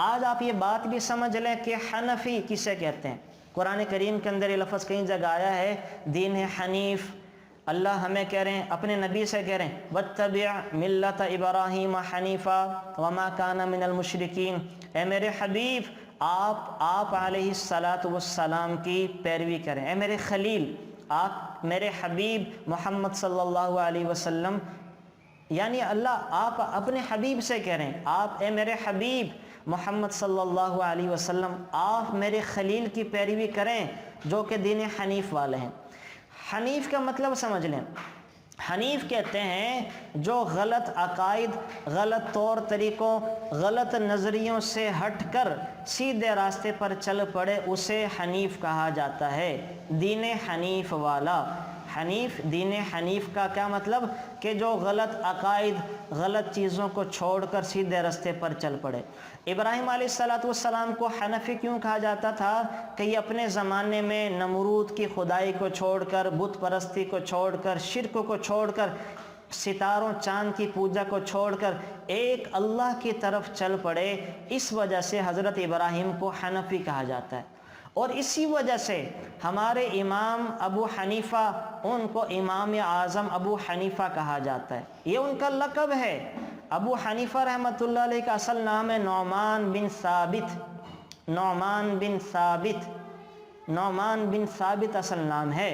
آج آپ یہ بات بھی سمجھ لیں کہ حنفی کسے کہتے ہیں۔ قرآن کریم کے اندر یہ لفظ کئی جگہ آیا ہے، دین حنیف۔ اللہ ہمیں کہہ رہے ہیں، اپنے نبی سے کہہ رہے ہیں وَاتَّبِعْ مِلَّةَ إِبْرَاهِيمَ حَنِيفًا وَمَا كَانَ مِنَ الْمُشْرِكِينَ، اے میرے حبیب آپ علیہ السلام کی پیروی کریں۔ اے میرے خلیل، آپ میرے حبیب محمد صلی اللہ علیہ وسلم، یعنی اللہ آپ اپنے حبیب سے کہہ رہے ہیں، آپ اے میرے حبیب محمد صلی اللہ علیہ وسلم آپ میرے خلیل کی پیروی کریں جو کہ دین حنیف والے ہیں۔ حنیف کا مطلب سمجھ لیں، حنیف کہتے ہیں جو غلط عقائد، غلط طور طریقوں، غلط نظریوں سے ہٹ کر سیدھے راستے پر چل پڑے اسے حنیف کہا جاتا ہے۔ دین حنیف والا، حنیف، دین حنیف کا کیا مطلب کہ جو غلط عقائد، غلط چیزوں کو چھوڑ کر سیدھے راستے پر چل پڑے۔ ابراہیم علیہ السلام کو حنفی کیوں کہا جاتا تھا کہ یہ اپنے زمانے میں نمرود کی خدائی کو چھوڑ کر، بت پرستی کو چھوڑ کر، شرک کو چھوڑ کر، ستاروں چاند کی پوجا کو چھوڑ کر ایک اللہ کی طرف چل پڑے، اس وجہ سے حضرت ابراہیم کو حنفی کہا جاتا ہے۔ اور اسی وجہ سے ہمارے امام ابو حنیفہ، ان کو امام اعظم ابو حنیفہ کہا جاتا ہے، یہ ان کا لقب ہے۔ ابو حنیفہ رحمۃ اللہ علیہ کا اصل نام ہے نعمان بن ثابت اصل نام ہے۔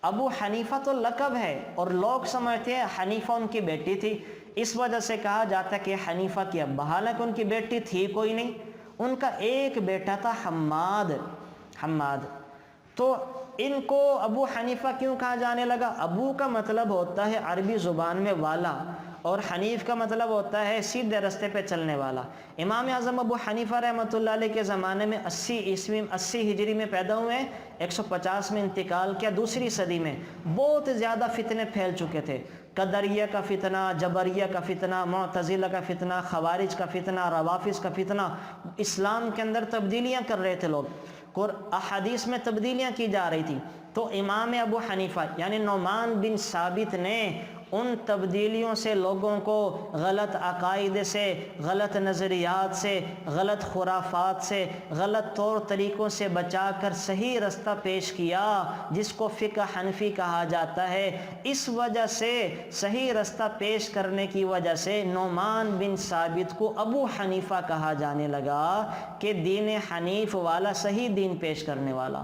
ابو حنیفہ تو لقب ہے اور لوگ سمجھتے ہیں حنیفہ ان کی بیٹی تھی، اس وجہ سے کہا جاتا ہے کہ حنیفہ کی ابا، حالانکہ ان کی بیٹی تھی کوئی نہیں، ان کا ایک بیٹا تھا حماد۔ تو ان کو ابو حنیفہ کیوں کہا جانے لگا؟ ابو کا مطلب ہوتا ہے عربی زبان میں والا، اور حنیف کا مطلب ہوتا ہے سیدھے راستے پہ چلنے والا۔ امام اعظم ابو حنیفہ رحمۃ اللہ علیہ کے زمانے میں 80 ہجری میں پیدا ہوئے ہیں، 150 میں انتقال کیا، دوسری صدی میں بہت زیادہ فتنے پھیل چکے تھے۔ قدریہ کا فتنہ، جبریہ کا فتنہ، معتزلہ کا فتنہ، خوارج کا فتنہ، روافض کا فتنہ، اسلام کے اندر تبدیلیاں کر رہے تھے لوگ، احادیث میں تبدیلیاں کی جا رہی تھی۔ تو امام ابو حنیفہ یعنی نعمان بن ثابت نے ان تبدیلیوں سے لوگوں کو غلط عقائد سے، غلط نظریات سے، غلط خرافات سے، غلط طور طریقوں سے بچا کر صحیح رستہ پیش کیا، جس کو فقہ حنفی کہا جاتا ہے۔ اس وجہ سے صحیح رستہ پیش کرنے کی وجہ سے نعمان بن ثابت کو ابو حنیفہ کہا جانے لگا کہ دین حنیف والا، صحیح دین پیش کرنے والا۔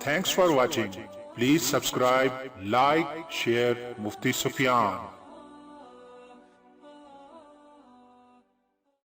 Thanks for watching. Please subscribe, like, share Mufti Sufyan.